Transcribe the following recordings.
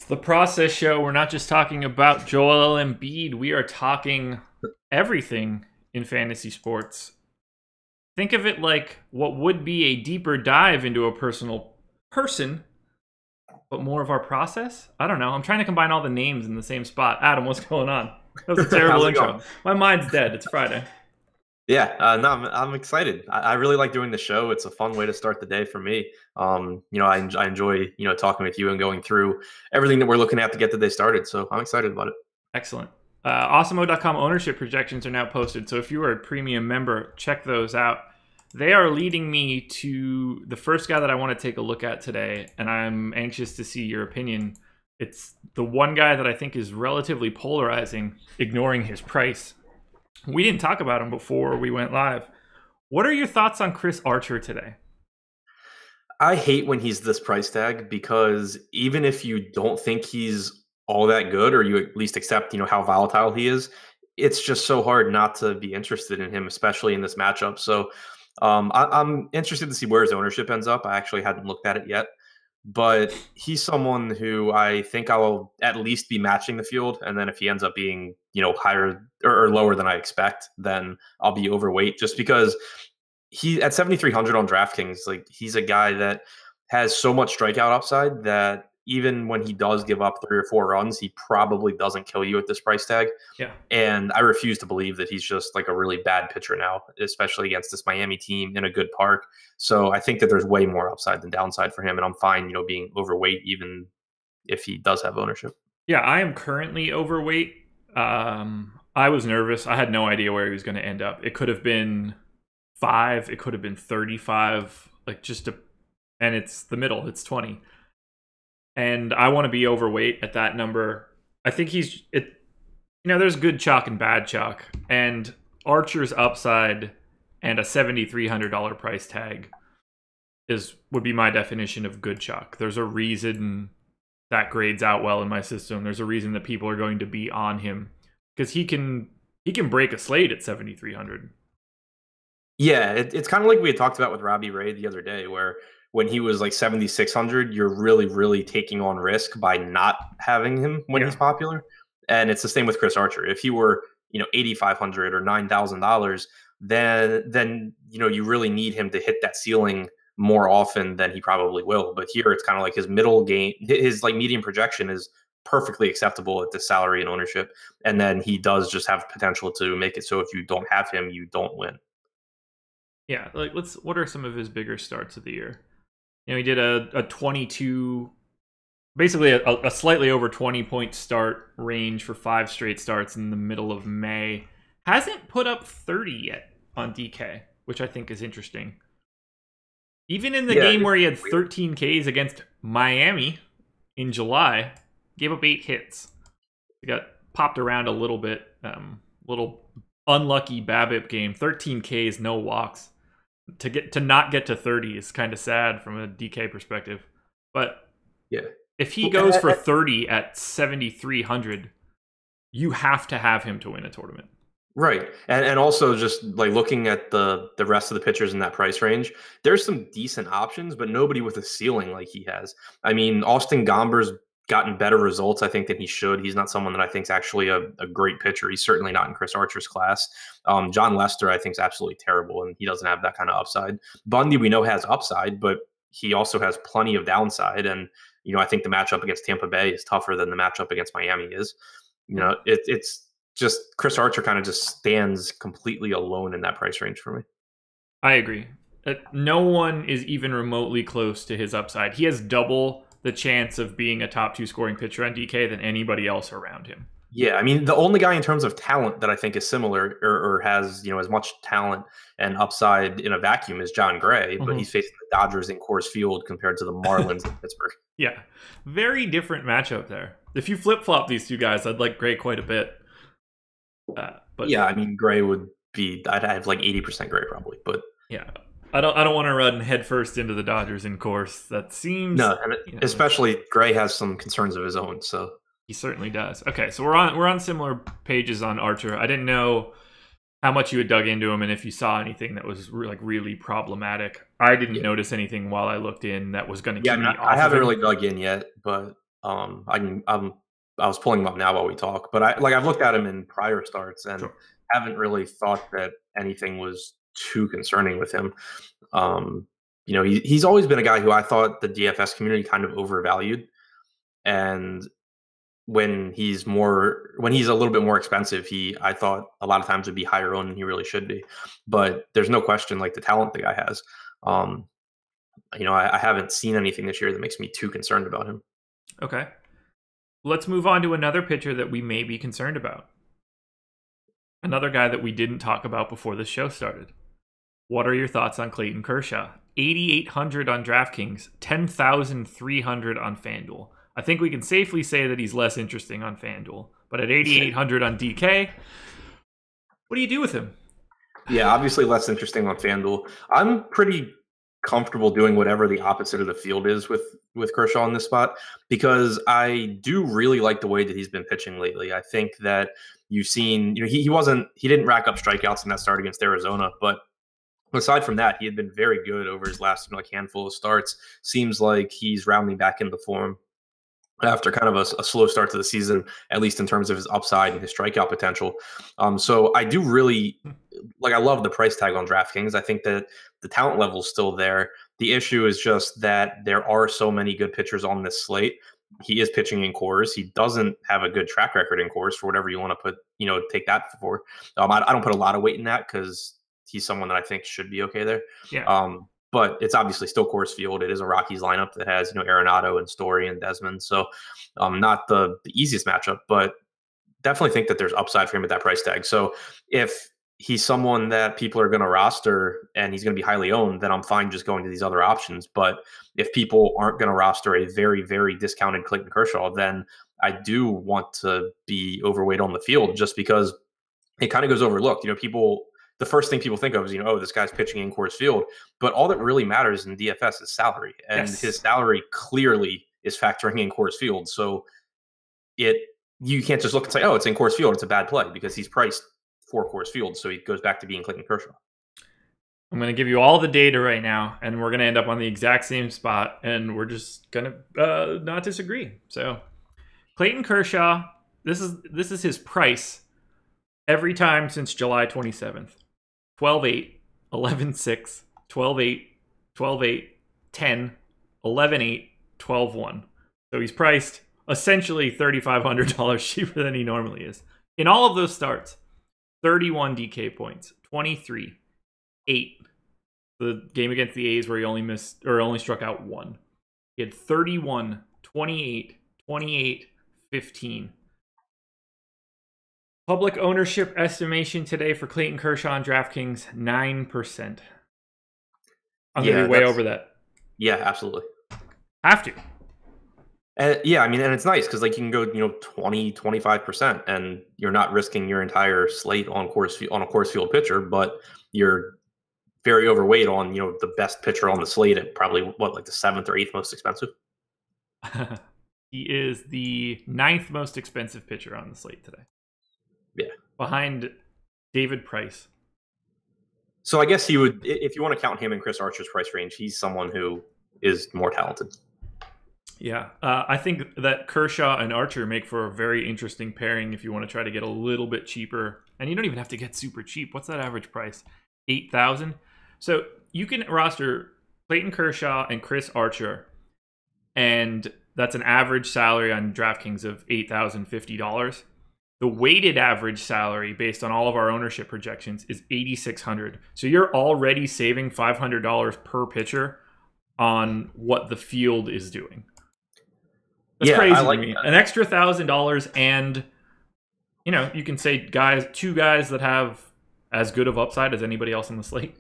the process show. We're not just talking about Joel Embiid. We are talking everything in fantasy sports. Think of it like what would be a deeper dive into a personal person, but more of our process? I don't know. I'm trying to combine all the names in the same spot. Adam, what's going on? That was a terrible intro. Going? My mind's dead. It's Friday. Yeah, no, I'm excited. I really like doing the show. It's a fun way to start the day for me. I enjoy, talking with you and going through everything that we're looking at to get the day started. So I'm excited about it. Excellent. Awesemo.com ownership projections are now posted. So if you are a premium member, check those out. They are leading me to the first guy that I want to take a look at today, and I'm anxious to see your opinion. It's the one guy that I think is relatively polarizing, ignoring his price. We didn't talk about him before we went live. What are your thoughts on Chris Archer today? I hate when he's this price tag because even if you don't think he's all that good, or you at least accept, how volatile he is, it's just so hard not to be interested in him, especially in this matchup. So I'm interested to see where his ownership ends up. I actually hadn't looked at it yet, but he's someone who I think I'll at least be matching the field. And then if he ends up being, higher or lower than I expect, then I'll be overweight just because he at 7,300 on DraftKings, like he's a guy that has so much strikeout upside that even when he does give up 3 or 4 runs, he probably doesn't kill you at this price tag. Yeah. And I refuse to believe that he's just like a really bad pitcher now, especially against this Miami team in a good park. So I think that there's way more upside than downside for him. And I'm fine, being overweight, even if he does have ownership. Yeah, I am currently overweight. I was nervous. I had no idea where he was going to end up. It could have been 5. It could have been 35. And it's the middle. It's 20. And I want to be overweight at that number. I think there's good chalk and bad chalk. And Archer's upside and a $7,300 price tag would be my definition of good chalk. There's a reason that grades out well in my system. There's a reason that people are going to be on him because he can break a slate at 7,300. Yeah, it's kind of like we had talked about with Robbie Ray the other day, where when he was like 7,600, you're really, really taking on risk by not having him when he's popular. And it's the same with Chris Archer. If he were, 8,500 or $9,000, then you really need him to hit that ceiling more often than he probably will. But here it's kind of like his middle game, his like median projection is perfectly acceptable at the salary and ownership. And then he does just have potential to make it so if you don't have him, you don't win. Yeah, what are some of his bigger starts of the year? He did a 22, basically a slightly over 20-point start range for 5 straight starts in the middle of May. Hasn't put up 30 yet on DK, which I think is interesting. Even in the game where he had 13 Ks against Miami in July, gave up 8 hits. He got popped around a little bit. Little unlucky BABIP game. 13 Ks, no walks. To not get to 30 is kind of sad from a DK perspective. But if he goes for 30 at 7,300, you have to have him to win a tournament. Right. And also just like looking at the rest of the pitchers in that price range, there's some decent options, but nobody with a ceiling like he has. I mean, Austin Gomber's gotten better results, I think, than he should. He's not someone that I think is actually a great pitcher. He's certainly not in Chris Archer's class. John Lester, I think, is absolutely terrible, and he doesn't have that kind of upside. Bundy, we know, has upside, but he also has plenty of downside. And, I think the matchup against Tampa Bay is tougher than the matchup against Miami is. It's just Chris Archer kind of just stands completely alone in that price range for me. I agree. No one is even remotely close to his upside. He has double the chance of being a top 2 scoring pitcher on DK than anybody else around him. Yeah, I mean, the only guy in terms of talent that I think is similar or has, as much talent and upside in a vacuum is John Gray, but he's facing the Dodgers in Coors Field compared to the Marlins in Pittsburgh. Yeah, very different matchup there. If you flip-flop these two guys, I'd like Gray quite a bit. But yeah, I mean, Gray I'd have like 80% Gray probably, but yeah. I don't want to run headfirst into the Dodgers in Course. That seems especially Gray has some concerns of his own. So he certainly does. Okay, so we're on similar pages on Archer. I didn't know how much you had dug into him and if you saw anything that was really problematic. I didn't notice anything while I looked in that was going to keep me off. I haven't really dug in yet, but I was pulling him up now while we talk, but I've looked at him in prior starts and Sure. haven't really thought that anything was too concerning with him. Um, he's always been a guy who I thought the DFS community kind of overvalued, and when he's a little bit more expensive, I thought a lot of times would be higher owned than he really should be. But there's no question, like the talent the guy has. Um, I haven't seen anything this year that makes me too concerned about him. Okay. Let's move on to another pitcher that we may be concerned about. Another guy that we didn't talk about before the show started. What are your thoughts on Clayton Kershaw? 8,800 on DraftKings, 10,300 on FanDuel. I think we can safely say that he's less interesting on FanDuel, but at 8,800 on DK, what do you do with him? Yeah, obviously less interesting on FanDuel. I'm pretty comfortable doing whatever the opposite of the field is with Kershaw in this spot, because I do really like the way that he's been pitching lately. I think that you've seen, he didn't rack up strikeouts in that start against Arizona, but aside from that, he had been very good over his last handful of starts. Seems like he's rounding back into form after kind of a slow start to the season, at least in terms of his upside and his strikeout potential. So I do really I love the price tag on DraftKings. I think that the talent level is still there. The issue is just that there are so many good pitchers on this slate. He is pitching in Coors. He doesn't have a good track record in Coors, for whatever you want to take that for. I don't put a lot of weight in that because he's someone that I think should be okay there. Yeah. But it's obviously still Coors Field. It is a Rockies lineup that has Arenado and Story and Desmond. So not the easiest matchup, but definitely think that there's upside for him at that price tag. So if he's someone that people are going to roster and he's going to be highly owned, then I'm fine just going to these other options. But if people aren't going to roster a very, very discounted Clayton Kershaw, then I do want to be overweight on the field, just because it kind of goes overlooked. The first thing people think of is, oh, this guy's pitching in Coors Field. But all that really matters in DFS is salary. And his salary clearly is factoring in Coors Field. So you can't just look and say, oh, it's in Coors Field, it's a bad play, because he's priced for Coors Field. So he goes back to being Clayton Kershaw. I'm going to give you all the data right now, and we're going to end up on the exact same spot, and we're just going to not disagree. So Clayton Kershaw, this is his price every time since July 27th. 12-8, 11-6, 12-8, 12-8, 10, 11-8, 12-1. So he's priced essentially $3,500 cheaper than he normally is. In all of those starts, 31 DK points, 23, 8. The game against the A's where he only struck out 1. He had 31, 28, 28, 15. Public ownership estimation today for Clayton Kershaw on DraftKings, 9%. I'm going to be way over that. Yeah, absolutely. Have to. And and it's nice because you can go 20, 25%, and you're not risking your entire slate on a Coors Field pitcher, but you're very overweight on the best pitcher on the slate at probably the 7th or 8th most expensive. He is the 9th most expensive pitcher on the slate today. Yeah. Behind David Price. So I guess he would, if you want to count him in Chris Archer's price range, he's someone who is more talented. Yeah. I think that Kershaw and Archer make for a very interesting pairing if you want to try to get a little bit cheaper. And you don't even have to get super cheap. What's that average price? $8,000. So you can roster Clayton Kershaw and Chris Archer, and that's an average salary on DraftKings of $8,050. The weighted average salary based on all of our ownership projections is $8,600. So you're already saving $500 per pitcher on what the field is doing. That's crazy to me. An extra $1,000, and you can say two guys that have as good of upside as anybody else on the slate.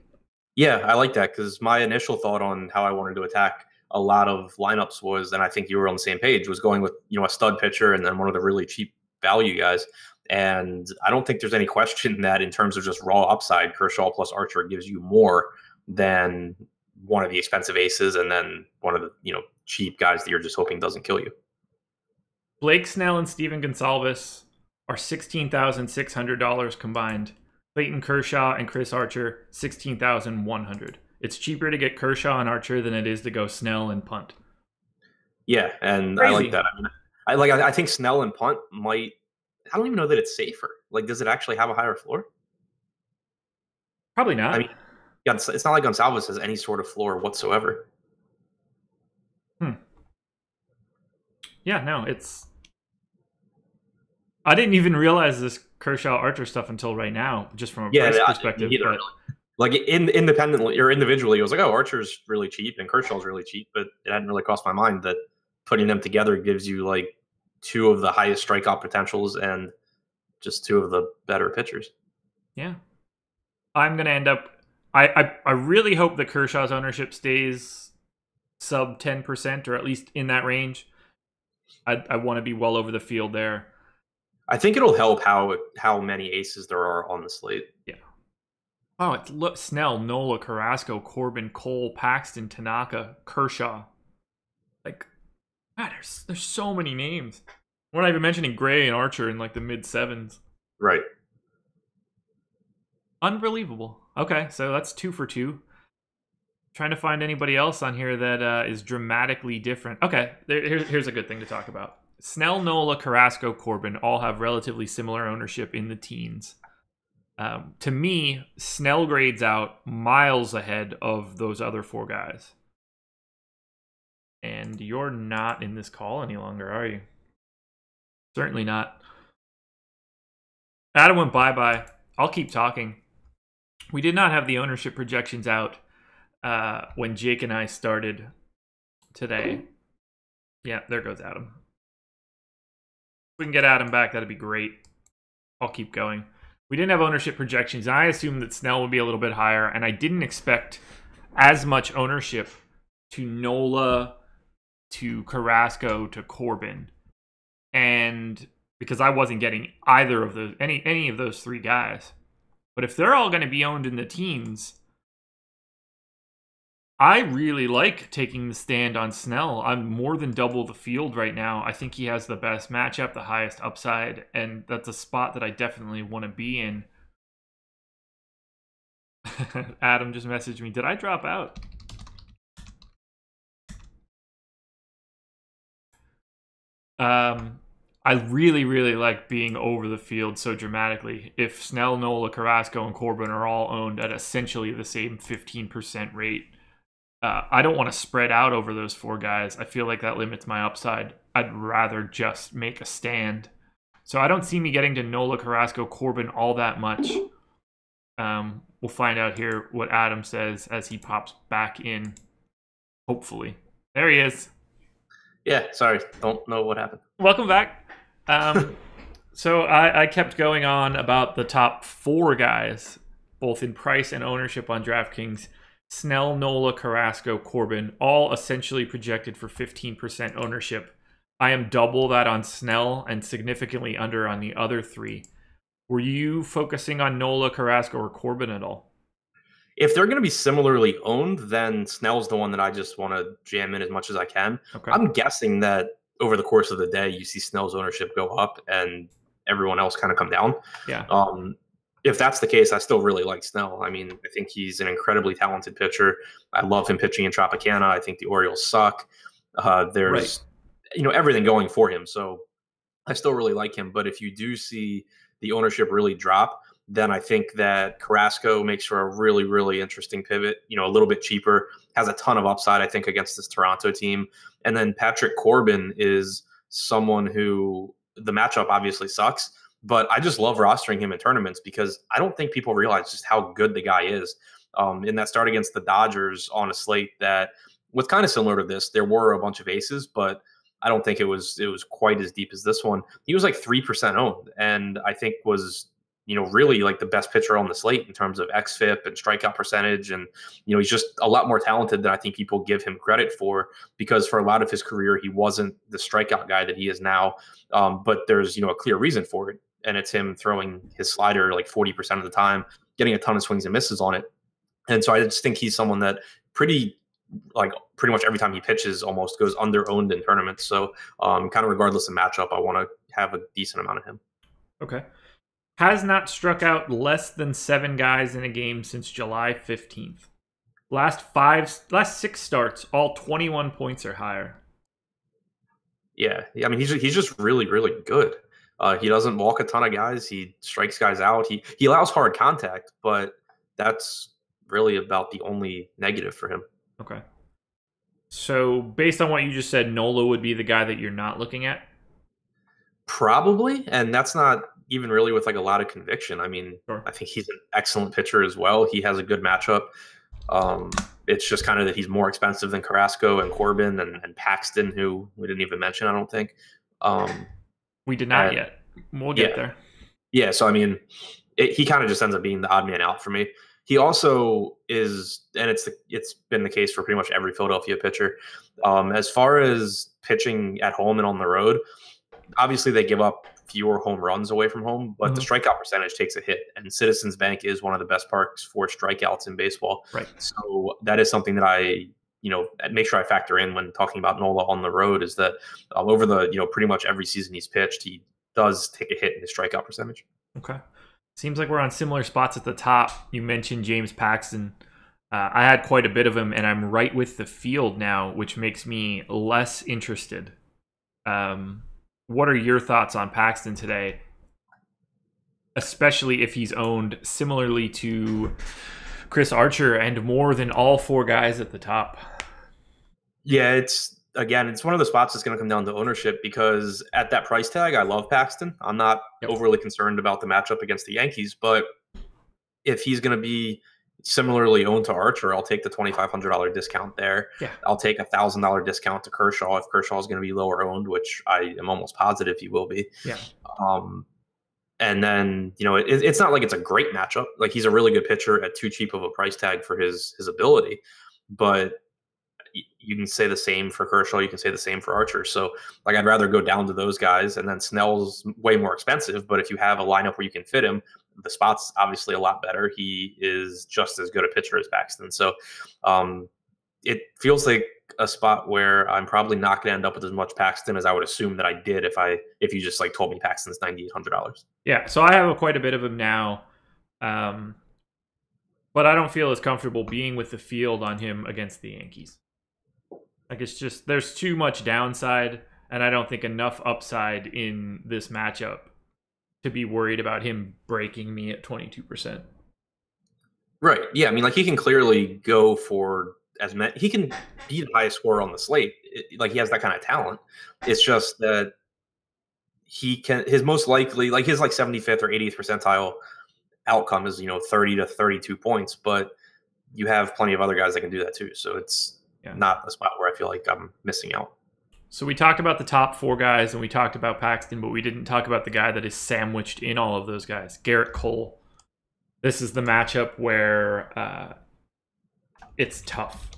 Yeah, I like that, because my initial thought on how I wanted to attack a lot of lineups was, and I think you were on the same page, was going with a stud pitcher and then one of the really cheap value guys. And I don't think there's any question that in terms of just raw upside, Kershaw plus Archer gives you more than one of the expensive aces and then one of the cheap guys that you're just hoping doesn't kill you. Blake Snell and Steven Gonsalves are $16,600 combined. Clayton Kershaw and Chris Archer, $16,100. It's cheaper to get Kershaw and Archer than it is to go Snell and punt. Yeah, and I like Crazy. that. I mean, I think Snell and punt might. I don't even know that it's safer. Like, does it actually have a higher floor? Probably I not. mean, yeah, it's not like Gonsalves has any sort of floor whatsoever. Hmm. Yeah, no, it's. I didn't even realize this Kershaw Archer stuff until right now, just from a Yeah, price me perspective. either. But Like independently or individually, it was like, oh, Archer's really cheap and Kershaw's really cheap, but it hadn't really crossed my mind that putting them together gives you like two of the highest strikeout potentials and just two of the better pitchers. yeah, I'm gonna end up. I really hope that Kershaw's ownership stays sub 10% or at least in that range. I want to be well over the field there. I think it'll help how many aces there are on the slate. Yeah. Oh, it's Snell, Nola, Carrasco, Corbin, Cole, Paxton, Tanaka, Kershaw. Like, God, there's so many names. We're not even mentioning Gray and Archer in like the mid sevens. Right. Unbelievable. Okay, so that's 2 for 2. Trying to find anybody else on here that is dramatically different. Okay, here's a good thing to talk about. Snell, Nola, Carrasco, Corbin all have relatively similar ownership in the teens. To me, Snell grades out miles ahead of those other 4 guys. And you're not in this call any longer, are you? Certainly not. Adam went bye-bye. I'll keep talking. We did not have the ownership projections out when Jake and I started today. Yeah, there goes Adam. If we can get Adam back, that'd be great. I'll keep going. We didn't have ownership projections, and I assumed that Snell would be a little bit higher, and I didn't expect as much ownership to Nola, to Carrasco, to Corbin. And because I wasn't getting either of those, any of those 3 guys. But if they're all going to be owned in the teens, I really like taking the stand on Snell. I'm more than double the field right now. I think he has the best matchup, the highest upside, and that's a spot that I definitely want to be in. Adam just messaged me. Did I drop out? I really, really like being over the field so dramatically. If Snell, Nola, Carrasco, and Corbin are all owned at essentially the same 15% rate, I don't want to spread out over those 4 guys. I feel like that limits my upside. I'd rather just make a stand. So I don't see me getting to Nola, Carrasco, Corbin all that much. We'll find out here what Adam says as he pops back in. Hopefully. There he is. Yeah, sorry. Don't know what happened. Welcome back. So I kept going on about the top 4 guys, both in price and ownership on DraftKings. Snell, Nola, Carrasco, Corbin, all essentially projected for 15% ownership. I am double that on Snell and significantly under on the other 3. Were you focusing on Nola, Carrasco, or Corbin at all? If they're going to be similarly owned, then Snell's the one that I just want to jam in as much as I can. Okay. I'm guessing that over the course of the day, you see Snell's ownership go up and everyone else kind of come down. Yeah. If that's the case, I still really like Snell. I mean, I think he's an incredibly talented pitcher. I love him pitching in Tropicana. I think the Orioles suck. There's, everything going for him. So I still really like him. But if you do see the ownership really drop, then I think that Carrasco makes for a really, really interesting pivot. A little bit cheaper, has a ton of upside, I think, against this Toronto team. And then Patrick Corbin is someone who the matchup obviously sucks, but I just love rostering him in tournaments because I don't think people realize just how good the guy is. In that start against the Dodgers on a slate that was kind of similar to this, there were a bunch of aces, but I don't think it was quite as deep as this one. He was like 3% owned, and I think was really like the best pitcher on the slate in terms of xFIP and strikeout percentage. And, he's just a lot more talented than I think people give him credit for, because for a lot of his career, he wasn't the strikeout guy that he is now. But there's, a clear reason for it. And it's him throwing his slider like 40% of the time, getting a ton of swings and misses on it. And so I just think he's someone that pretty much every time he pitches almost goes under owned in tournaments. So kind of regardless of matchup, I want to have a decent amount of him. Okay. Has not struck out less than 7 guys in a game since July 15th. Last 6 starts, all 21 points or higher. Yeah, I mean he's just really really good. He doesn't walk a ton of guys. He strikes guys out. He allows hard contact, but that's really about the only negative for him. Okay. So based on what you just said, Nola would be the guy that you're not looking at? Probably, and that's not even really with like a lot of conviction. I mean, Sure. I think he's an excellent pitcher as well. He has a good matchup. It's just kind of that he's more expensive than Carrasco and Corbin and Paxton, who we didn't even mention, I don't think. We did not yet. We'll get there. Yeah, so I mean, he kind of just ends up being the odd man out for me. He also is, and it's been the case for pretty much every Philadelphia pitcher. As far as pitching at home and on the road, obviously they give up fewer home runs away from home, but the strikeout percentage takes a hit. And Citizens Bank is one of the best parks for strikeouts in baseball. Right. So that is something that I make sure I factor in when talking about Nola on the road, is that over the pretty much every season he's pitched, he does take a hit in his strikeout percentage. Okay. Seems like we're on similar spots at the top. You mentioned James Paxton. I had quite a bit of him, and I'm right with the field now, which makes me less interested. What are your thoughts on Paxton today? Especially if he's owned similarly to Chris Archer and more than all four guys at the top. Yeah, it's one of the spots that's going to come down to ownership, because at that price tag, I love Paxton. I'm not overly concerned about the matchup against the Yankees, but if he's going to be similarly owned to Archer, I'll take the $2,500 discount there. Yeah. I'll take $1,000 discount to Kershaw if Kershaw is going to be lower owned, which I am almost positive he will be. Yeah. And then it's not like it's a great matchup. Like, he's a really good pitcher at too cheap of a price tag for his ability, but you can say the same for Kershaw. You can say the same for Archer. So, like, I'd rather go down to those guys. And then Snell's way more expensive, but if you have a lineup where you can fit him, the spot's obviously a lot better. He is just as good a pitcher as Paxton. So it feels like a spot where I'm probably not going to end up with as much Paxton as I would assume that I did if you just like told me Paxton's $9,800. Yeah, so I have quite a bit of him now. But I don't feel as comfortable being with the field on him against the Yankees. Like, it's just, there's too much downside, and I don't think enough upside in this matchup to be worried about him breaking me at 22%. Right. Yeah. I mean, like, he can clearly go for as many. He can be the highest scorer on the slate. Like, he has that kind of talent. It's just that his most likely, like, his 75th or 80th percentile outcome is 30 to 32 points, but you have plenty of other guys that can do that too. So it's not a spot where I feel like I'm missing out. So we talked about the top four guys, and we talked about Paxton, but we didn't talk about the guy that is sandwiched in all of those guys, Garrett Cole. This is the matchup where it's tough.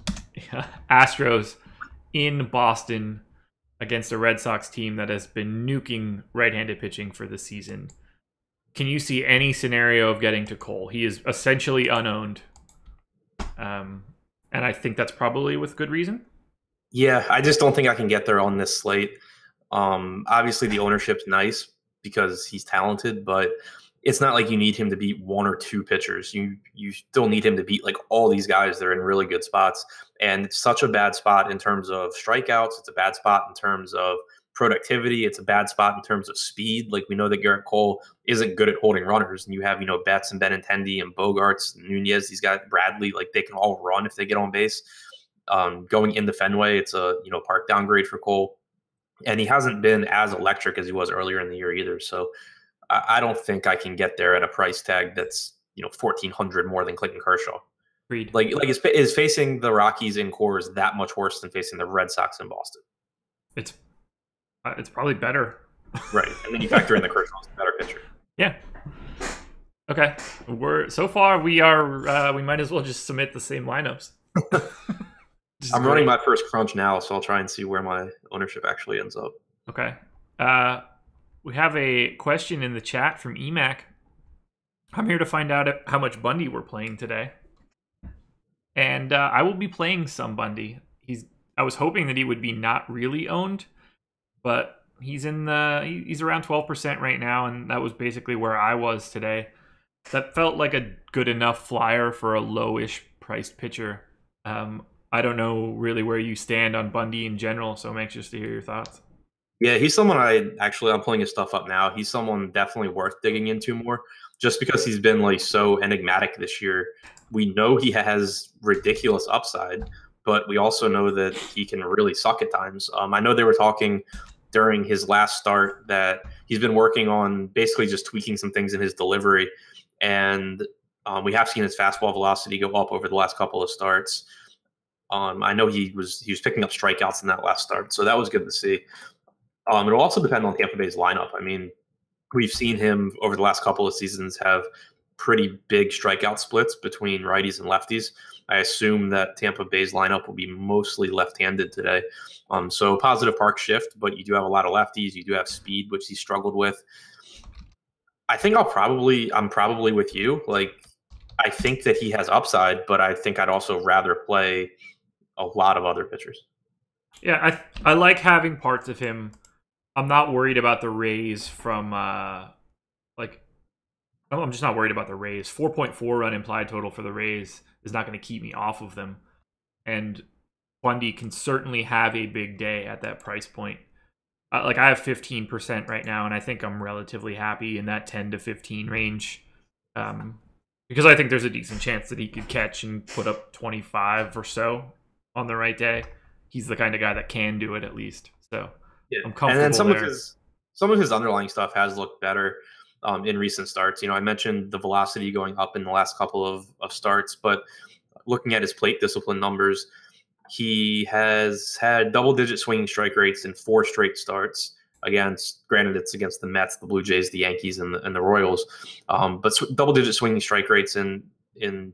Astros in Boston against a Red Sox team that has been nuking right-handed pitching for the season. Can you see any scenario of getting to Cole? He is essentially unowned. And I think that's probably with good reason. Yeah, I just don't think I can get there on this slate. Obviously, the ownership's nice because he's talented, but it's not like you need him to beat one or two pitchers. You still need him to beat like all these guys that are in really good spots. And it's such a bad spot in terms of strikeouts. It's a bad spot in terms of productivity. It's a bad spot in terms of speed. Like, we know that Garrett Cole isn't good at holding runners, and you have Betts and Benintendi and Bogarts, and Nunez. These guys, Bradley, like, they can all run if they get on base. Going into Fenway, it's a park downgrade for Cole, and he hasn't been as electric as he was earlier in the year either. So I don't think I can get there at a price tag that's $1,400 more than Clayton Kershaw. Agreed. Like is facing the Rockies in Coors that much worse than facing the Red Sox in Boston? It's probably better. Right, and then you factor in the Kershaw's a better pitcher. Yeah. Okay. So far we are. We might as well just submit the same lineups. I'm running my first crunch now, so I'll try and see where my ownership actually ends up. Okay. We have a question in the chat from EMAC. I'm here to find out how much Bundy we're playing today. And I will be playing some Bundy. I was hoping that he would be not really owned, but he's around 12% right now, and that was basically where I was today. That felt like a good enough flyer for a lowish priced pitcher. I don't know really where you stand on Bundy in general, so I'm anxious to hear your thoughts. Yeah, he's someone I'm pulling his stuff up now. He's someone definitely worth digging into more, just because he's been like so enigmatic this year. We know he has ridiculous upside, but we also know that he can really suck at times. I know they were talking during his last start that he's been working on basically just tweaking some things in his delivery, and we have seen his fastball velocity go up over the last couple of starts. I know he was picking up strikeouts in that last start, so that was good to see. It'll also depend on Tampa Bay's lineup. I mean, we've seen him over the last couple of seasons have pretty big strikeout splits between righties and lefties. I assume that Tampa Bay's lineup will be mostly left-handed today. So positive park shift, but you do have a lot of lefties. You do have speed, which he struggled with. I think I'm probably with you. Like, I think that he has upside, but I think I'd also rather play a lot of other pitchers. Yeah, I like having parts of him. I'm not worried about the raise from like I'm just not worried about the Rays. 4.4 run implied total for the Rays is not going to keep me off of them. And Bundy can certainly have a big day at that price point. Like I have 15% right now, and I think I'm relatively happy in that 10 to 15 range. Because I think there's a decent chance that he could catch and put up 25 or so on the right day. He's the kind of guy that can do it at least. So yeah. I'm comfortable. And then some there. of his underlying stuff has looked better in recent starts. You know, I mentioned the velocity going up in the last couple of starts, but looking at his plate discipline numbers, he has had double-digit swinging strike rates in 4 straight starts. Granted, it's against the Mets, the Blue Jays, the Yankees, and the Royals, but double-digit swinging strike rates in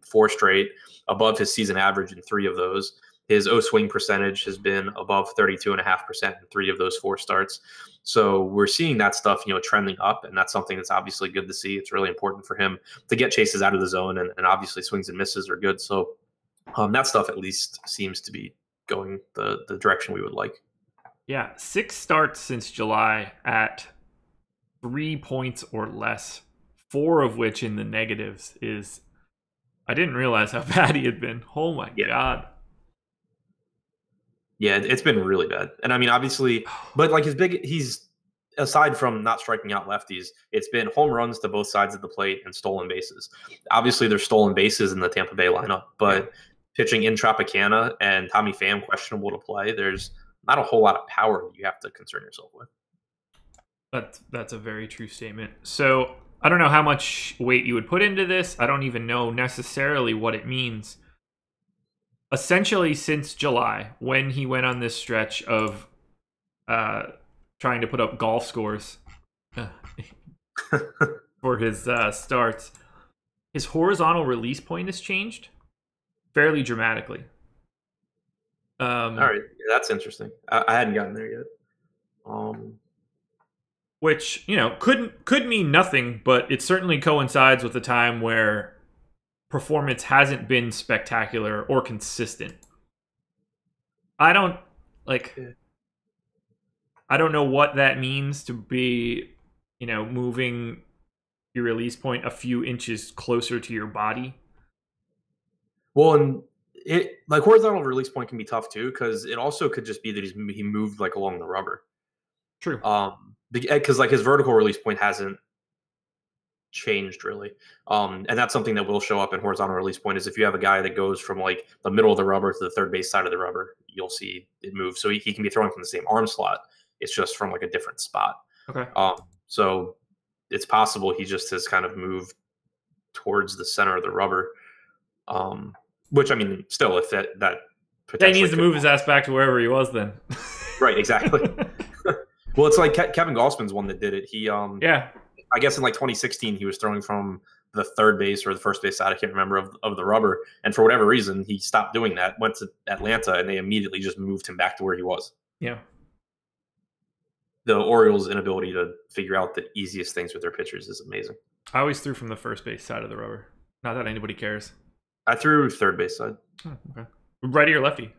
4 straight, above his season average in 3 of those. His O-swing percentage has been above 32.5% in 3 of those 4 starts. So we're seeing that stuff, trending up, and that's something that's obviously good to see. It's really important for him to get chases out of the zone, and obviously swings and misses are good. So that stuff at least seems to be going the direction we would like. Yeah, 6 starts since July at 3 points or less, 4 of which in the negatives is. I didn't realize how bad he had been. Oh my God. Yeah, it's been really bad. And I mean, obviously, but like he's aside from not striking out lefties, it's been home runs to both sides of the plate and stolen bases. Obviously, there's stolen bases in the Tampa Bay lineup, but pitching in Tropicana and Tommy Pham questionable to play, there's not a whole lot of power you have to concern yourself with. That's a very true statement. So I don't know how much weight you would put into this. I don't even know necessarily what it means. Essentially, since July, when he went on this stretch of trying to put up golf scores for his starts, his horizontal release point has changed fairly dramatically. All right, that's interesting. I hadn't gotten there yet. Which could mean nothing, but it certainly coincides with the time where performance hasn't been spectacular or consistent. I don't know what that means to be, moving your release point a few inches closer to your body. Well, and it horizontal release point can be tough too, because it also could just be that he moved along the rubber. True. Because his vertical release point hasn't changed really, and that's something that will show up in horizontal release point. Is if you have a guy that goes from the middle of the rubber to the third base side of the rubber, you'll see it move. So he can be throwing from the same arm slot. It's just from a different spot. Okay. So it's possible he just has kind of moved towards the center of the rubber. Which I mean, still, if that potentially he needs to move his ass back to wherever he was then. Right. Exactly. Well, it's like Kevin Gausman's one that did it. He I guess in 2016 he was throwing from the third base or the first base side, I can't remember, of the rubber, and for whatever reason he stopped doing that, went to Atlanta, and they immediately just moved him back to where he was. Yeah. The Orioles' inability to figure out the easiest things with their pitchers is amazing. I always threw from the first base side of the rubber. Not that anybody cares. I threw third base side. Oh, okay. Righty or lefty?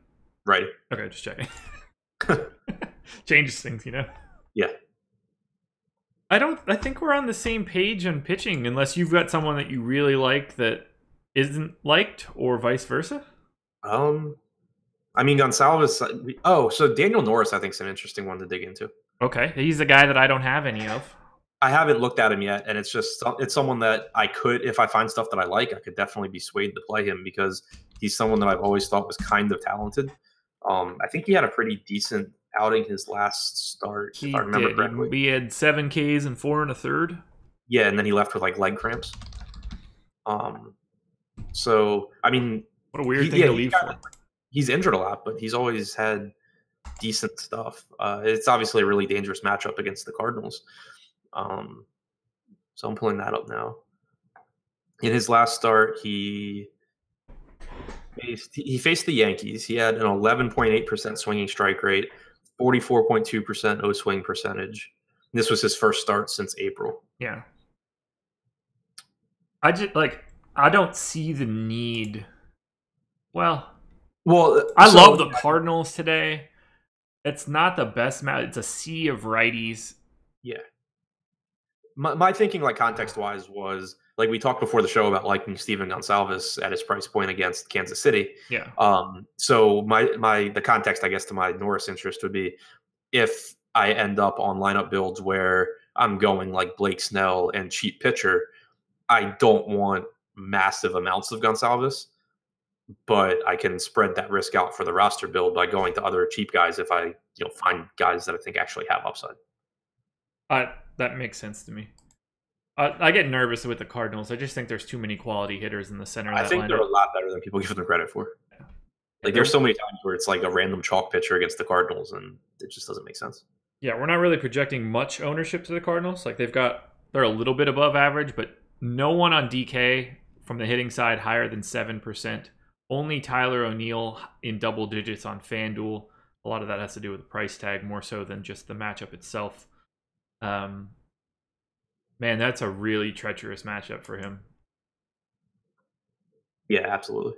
Righty. Okay, just checking. Changes things, Yeah. I think we're on the same page on pitching, unless you've got someone that you really like that isn't liked, or vice versa. I mean, Gonsalves. So Daniel Norris, I think, is an interesting one to dig into. Okay, he's the guy that I don't have any of. I haven't looked at him yet, and it's someone that I could, if I find stuff that I like, I could definitely be swayed to play him because he's someone that I've always thought was kind of talented. I think he had a pretty decent outing his last start, if He I remember did. correctly. He had 7 Ks and 4 1/3. Yeah, and then he left with like leg cramps. So I mean, What a weird thing to leave for. He's injured a lot, but he's always had decent stuff. It's obviously a really dangerous matchup against the Cardinals. So I'm pulling that up now. In his last start, he faced the Yankees. He had an 11.8% swinging strike rate, 44.2% O swing percentage. This was his first start since April. Yeah. I don't see the need. Well, I love the Cardinals today. It's not the best match. It's a sea of righties. Yeah. My thinking, like context-wise, was like we talked before the show about liking Steven Gonsalves at his price point against Kansas City. Yeah. So the context, I guess, to my Norris interest would be if I end up on lineup builds where I'm going like Blake Snell and cheap pitcher, I don't want massive amounts of Gonsalves, but I can spread that risk out for the roster build by going to other cheap guys if I find guys that I think actually have upside. That makes sense to me. I get nervous with the Cardinals. I just think there's too many quality hitters in the center of that lineup. I think they're a lot better than people give them credit for. Yeah. Like there's so many times where it's like a random chalk pitcher against the Cardinals, and it just doesn't make sense. Yeah, we're not really projecting much ownership to the Cardinals. Like they're a little bit above average, but no one on DK from the hitting side higher than 7%. Only Tyler O'Neill in double digits on FanDuel. A lot of that has to do with the price tag more so than just the matchup itself. Man, that's a really treacherous matchup for him. Yeah, absolutely.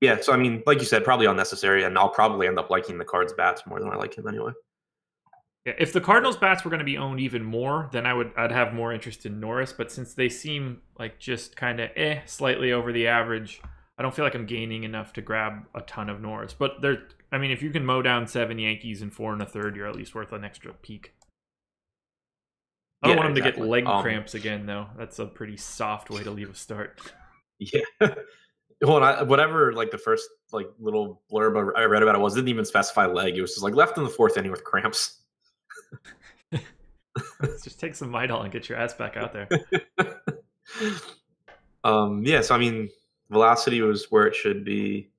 Yeah, so I mean, like you said, probably unnecessary, and I'll probably end up liking the Cards bats more than I like him anyway. Yeah, if the Cardinals bats were going to be owned even more, then I'd have more interest in Norris. But since they seem like just kind of slightly over the average, I don't feel like I'm gaining enough to grab a ton of Norris. But if you can mow down 7 Yankees in 4 1/3, you're at least worth an extra peek. I don't want him to get leg cramps again, though. That's a pretty soft way to leave a start. Yeah. Well, whatever, like the first like little blurb I read about it didn't even specify leg. It was just like left in the 4th inning with cramps. Just take some Midol and get your ass back out there. Yeah, so I mean, velocity was where it should be.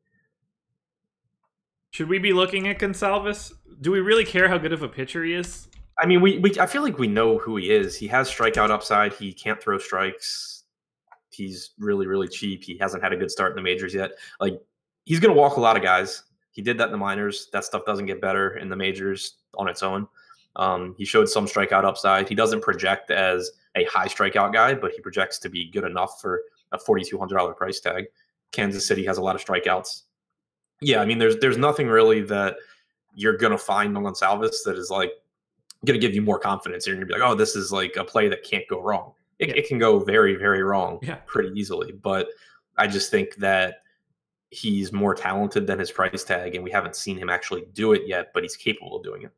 Should we be looking at Gonsalves? Do we really care how good of a pitcher he is? I mean, I feel like we know who he is. He has strikeout upside. He can't throw strikes. He's really, really cheap. He hasn't had a good start in the majors yet. Like, he's going to walk a lot of guys. He did that in the minors. That stuff doesn't get better in the majors on its own. He showed some strikeout upside. He doesn't project as a high strikeout guy, but he projects to be good enough for a $4,200 price tag. Kansas City has a lot of strikeouts. Yeah, I mean, there's nothing really that you're going to find on Gonsalves that is like going to give you more confidence. You're going to be like, oh, this is like a play that can't go wrong. It can go very, very wrong pretty easily. But I just think that he's more talented than his price tag, and we haven't seen him actually do it yet, but he's capable of doing it.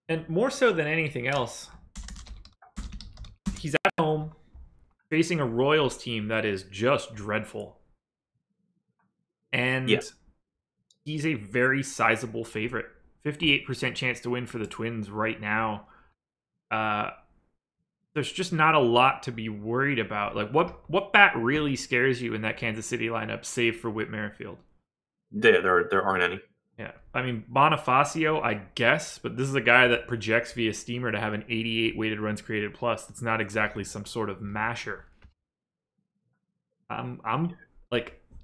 And more so than anything else, he's at home facing a Royals team that is just dreadful. And he's a very sizable favorite. 58% chance to win for the Twins right now. There's just not a lot to be worried about. Like, what bat really scares you in that Kansas City lineup, save for Whit Merrifield? There aren't any. Yeah, I mean, Bonifacio, I guess, but this is a guy that projects via Steamer to have an 88 weighted runs created plus. That's not exactly some sort of masher.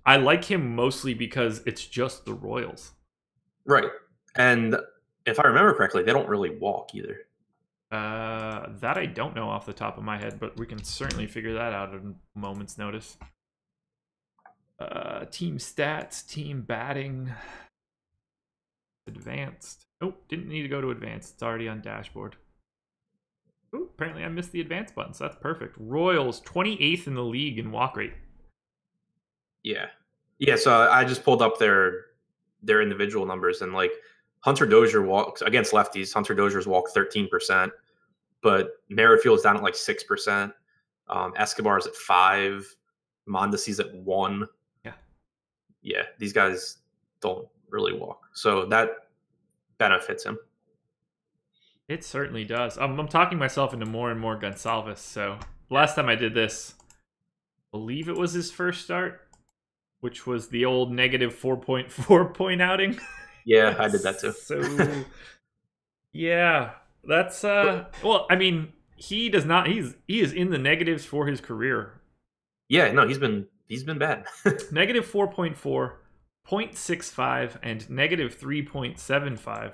I like him mostly because it's just the Royals. Right. And if I remember correctly, they don't really walk either. That I don't know off the top of my head, but we can certainly figure that out at a moment's notice. Team stats, team batting, advanced. Oh, didn't need to go to advanced. It's already on dashboard. Oh, apparently I missed the advanced button, so that's perfect. Royals, 28th in the league in walk rate. Yeah. So I just pulled up their individual numbers, and like Hunter Dozier walks against lefties. Hunter Dozier's walk 13%, but Merrifield's down at like 6%. Escobar's at 5. Mondesi's at 1. Yeah. Yeah, these guys don't really walk, so that benefits him. It certainly does. I'm talking myself into more and more Gonsalves. So last time I did this, I believe it was his first start, which was the old negative 4.4 point outing. Yeah, I did that too. So yeah, that's well, I mean, he does not he is in the negatives for his career. Yeah, no, he's been bad. Negative 4.4, 0.65, and negative 3.75.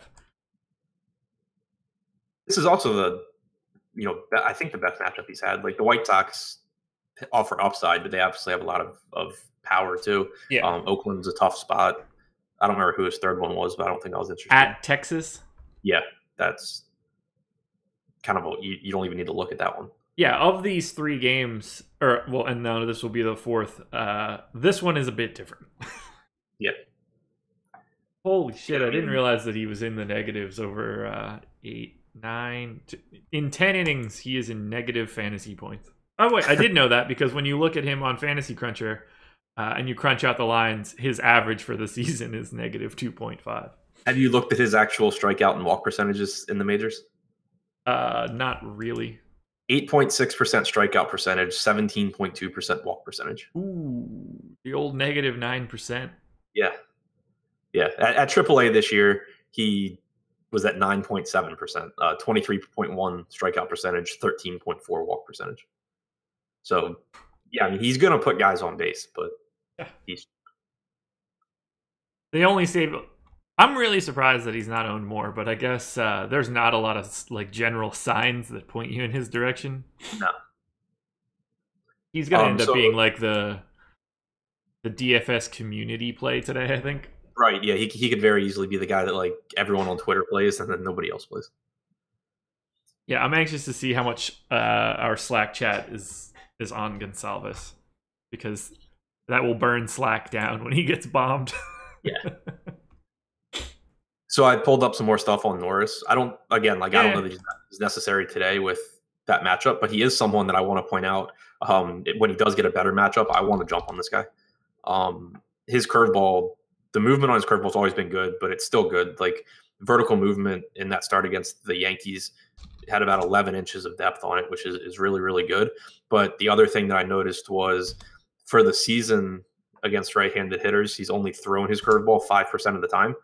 This is also I think the best matchup he's had. Like the White Sox offer upside, but they obviously have a lot of power too. Yeah. Oakland's a tough spot. I don't remember who his third one was, but I don't think I was interested. At Texas? Yeah, that's kind of you don't even need to look at that one. Yeah, of these 3 games, and no, this will be the 4th. This one is a bit different. Yeah. Holy shit, I didn't realize that he was in the negatives over 8, 9. In 10 innings, he is in negative fantasy points. Oh, wait, I did know that because when you look at him on Fantasy Cruncher and you crunch out the lines, his average for the season is negative 2.5. Have you looked at his actual strikeout and walk percentages in the majors? Not really. 8.6% strikeout percentage, 17.2% walk percentage. Ooh, the old negative 9%. Yeah. Yeah. At AAA this year, he was at 9.7%, 23.1 strikeout percentage, 13.4 walk percentage. So, yeah, I mean, he's going to put guys on base, but he's. They only save. I'm really surprised that he's not owned more, but I guess there's not a lot of like general signs that point you in his direction. No. He's going to end up being like the DFS community play today, I think. Right, yeah, he could very easily be the guy that like everyone on Twitter plays and then nobody else plays. Yeah, I'm anxious to see how much our Slack chat is on Gonsalves, because that will burn Slack down when he gets bombed. Yeah. So I pulled up some more stuff on Norris. I don't know that he's necessary today with that matchup, but he is someone that I want to point out. When he does get a better matchup, I want to jump on this guy. His curveball, the movement on his curveball has always been good, but it's still good. Like vertical movement in that start against the Yankees had about 11 inches of depth on it, which is really, really good. But the other thing that I noticed was for the season against right-handed hitters, he's only thrown his curveball 5% of the time.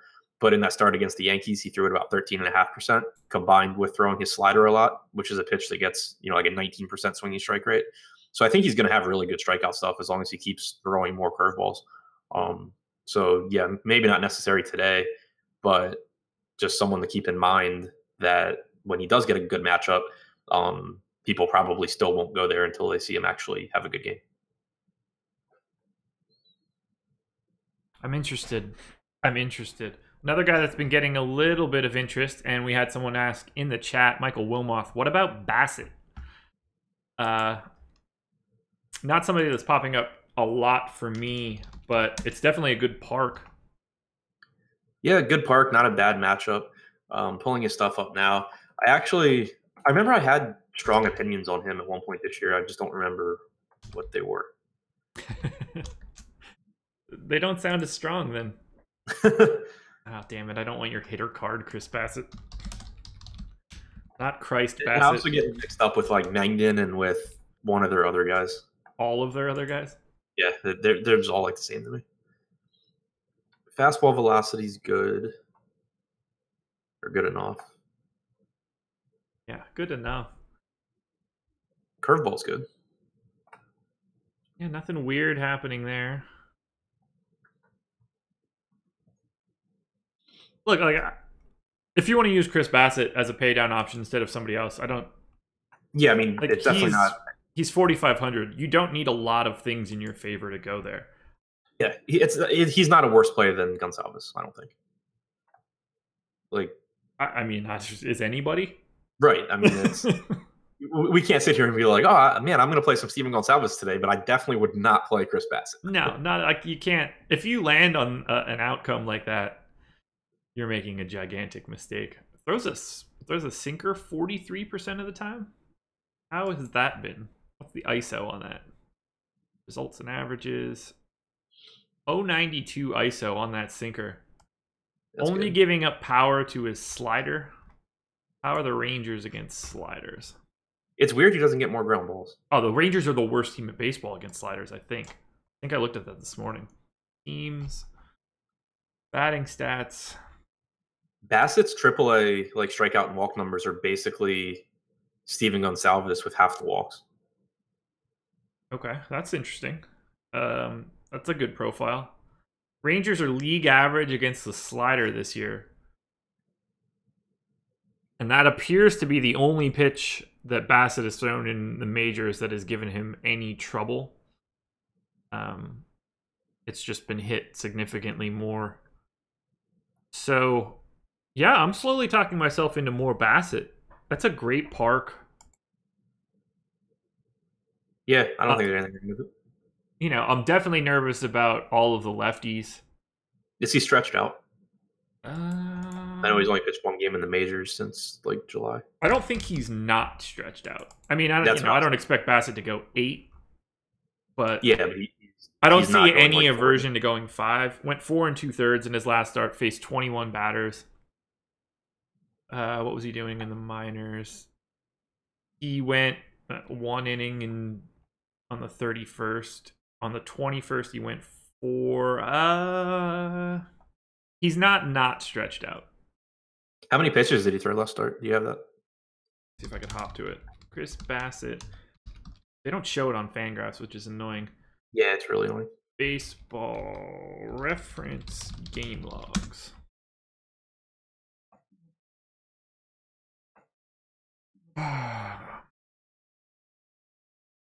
But in that start against the Yankees, he threw it about 13.5%, combined with throwing his slider a lot, which is a pitch that gets, like a 19% swinging strike rate. So I think he's going to have really good strikeout stuff as long as he keeps throwing more curveballs. So yeah, maybe not necessary today, but just someone to keep in mind that when he does get a good matchup, people probably still won't go there until they see him actually have a good game. I'm interested. Another guy that's been getting a little bit of interest, and we had someone ask in the chat, Michael Wilmoth, what about Bassitt? Not somebody that's popping up a lot for me, but it's definitely a good park. Yeah, good park, not a bad matchup. Pulling his stuff up now. I remember I had strong opinions on him at one point this year. I just don't remember what they were. They don't sound as strong then. Oh, damn it. I don't want your hitter card, Chris Bassitt. Not Christ Bassitt. I also get mixed up with like Mangden and with one of their other guys. All of their other guys? Yeah, they're just all like the same to me. Fastball velocity's good. Or good enough. Yeah, good enough. Curveball's good. Yeah, nothing weird happening there. Look, like, if you want to use Chris Bassitt as a pay down option instead of somebody else, I don't. Yeah, I mean, it's definitely not. He's 4,500. You don't need a lot of things in your favor to go there. Yeah, he's not a worse player than Gonsalves, I don't think. Like, I mean, is anybody? Right. I mean, it's we can't sit here and be like, oh man, I'm going to play some Steven Gonsalves today, but I definitely would not play Chris Bassitt. No, not like you can't. If you land on an outcome like that, You're making a gigantic mistake. Throws a sinker 43% of the time. How has that been? What's the ISO on that? Results and averages. 092 ISO on that sinker. That's Only good. giving up power to his slider. How are the Rangers against sliders? It's weird he doesn't get more ground balls. Oh, the Rangers are the worst team in baseball against sliders, I think. I think I looked at that this morning. Teams, batting stats. Bassett's AAA like strikeout and walk numbers are basically Steven Gonsalves with half the walks. Okay, that's interesting. That's a good profile. Rangers are league average against the slider this year. And that appears to be the only pitch that Bassitt has thrown in the majors that has given him any trouble. It's just been hit significantly more. So, yeah, I'm slowly talking myself into more Bassitt. That's a great park. Yeah, I don't think there's anything wrong with it. You know, I'm definitely nervous about all of the lefties. Is he stretched out? I know he's only pitched one game in the majors since like July. I don't think he's not stretched out. I mean, I don't expect Bassitt to go 8, but yeah, but I don't see any aversion to going 5. Went 4 2/3 in his last start. Faced 21 batters. What was he doing in the minors? He went 1 inning on the 31st. On the 21st, he went 4. He's not stretched out. How many pitches did he throw last start? Do you have that? See if I can hop to it. Chris Bassitt. They don't show it on Fangraphs, which is annoying. Yeah, it's really annoying. Baseball reference game logs.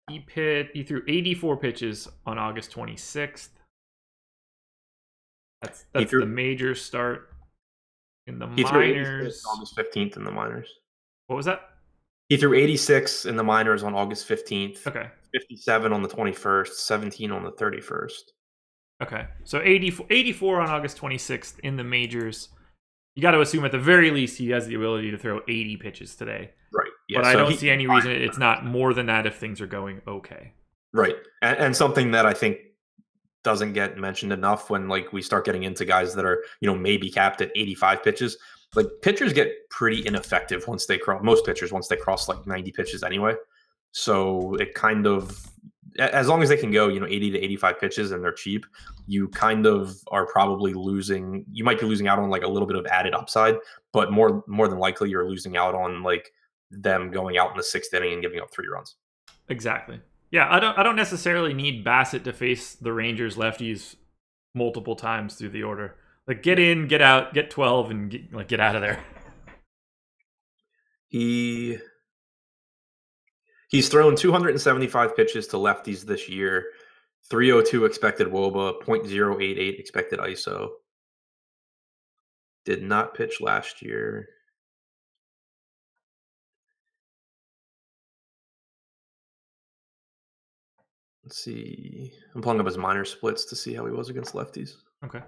He threw 84 pitches on August 26th. That's the major start. In the minors, threw August 15th in the minors. What was that? He threw 86 in the minors on August 15th. Okay. 57 on the 21st, 17 on the 31st. Okay. So 84 on August 26th in the majors. You got to assume at the very least he has the ability to throw 80 pitches today. Right. Yeah, but I don't see any reason it's not more than that if things are going okay. Right. And something that I think doesn't get mentioned enough when like we start getting into guys that are, maybe capped at 85 pitches. Like pitchers get pretty ineffective once they cross like 90 pitches anyway. So it kind of, as long as they can go, 80 to 85 pitches and they're cheap, you kind of are probably losing. You might be losing out on like a little bit of added upside, but more than likely you're losing out on like them going out in the 6th inning and giving up 3 runs. Exactly. Yeah, I don't necessarily need Bassitt to face the Rangers lefties multiple times through the order. Like get in, get out, get 12, and get out of there. He's thrown 275 pitches to lefties this year, 302 expected WOBA, .088 expected ISO. Did not pitch last year. Let's see. I'm pulling up his minor splits to see how he was against lefties. Okay.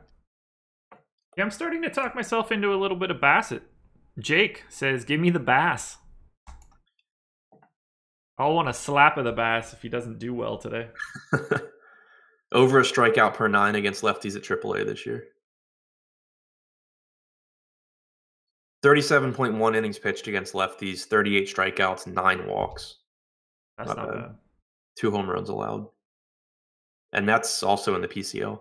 Yeah, I'm starting to talk myself into a little bit of Bassitt. Jake says, give me the Bass. I'll want a slap of the Bass if he doesn't do well today. Over a strikeout per 9 against lefties at AAA this year. 37.1 innings pitched against lefties, 38 strikeouts, 9 walks. That's not bad. 2 home runs allowed. And that's also in the PCL.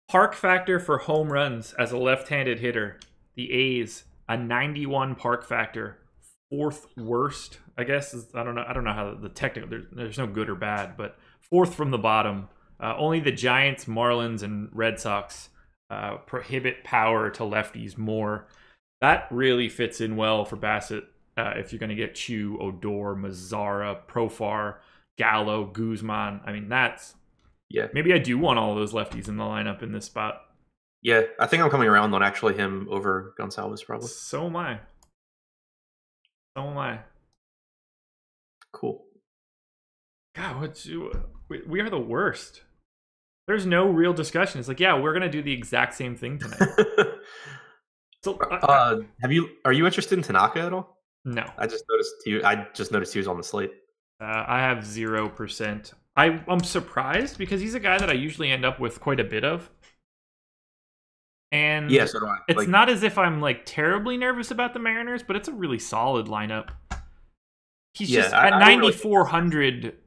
Park factor for home runs as a left-handed hitter. The A's, a 91 park factor. 4th worst, I guess. I don't know how the technical, there's no good or bad, but 4th from the bottom. Only the Giants, Marlins, and Red Sox prohibit power to lefties more. That really fits in well for Bassitt. If you're going to get Chu, Odor, Mazzara, Profar, Gallo, Guzman. I mean, that's... Yeah. Maybe I do want all those lefties in the lineup in this spot. Yeah, I think I'm coming around on actually him over Gonsalves probably. So am I. Cool. God, we are the worst. There's no real discussion. It's like, yeah, we're gonna do the exact same thing tonight. So Are you interested in Tanaka at all? no, I just noticed he was on the slate. I have 0%. I'm surprised because he's a guy that I usually end up with quite a bit of, Yeah, and so do I. it's Like, not as if I'm like terribly nervous about the Mariners, but it's a really solid lineup. He's yeah, just at I don't really. 9,400.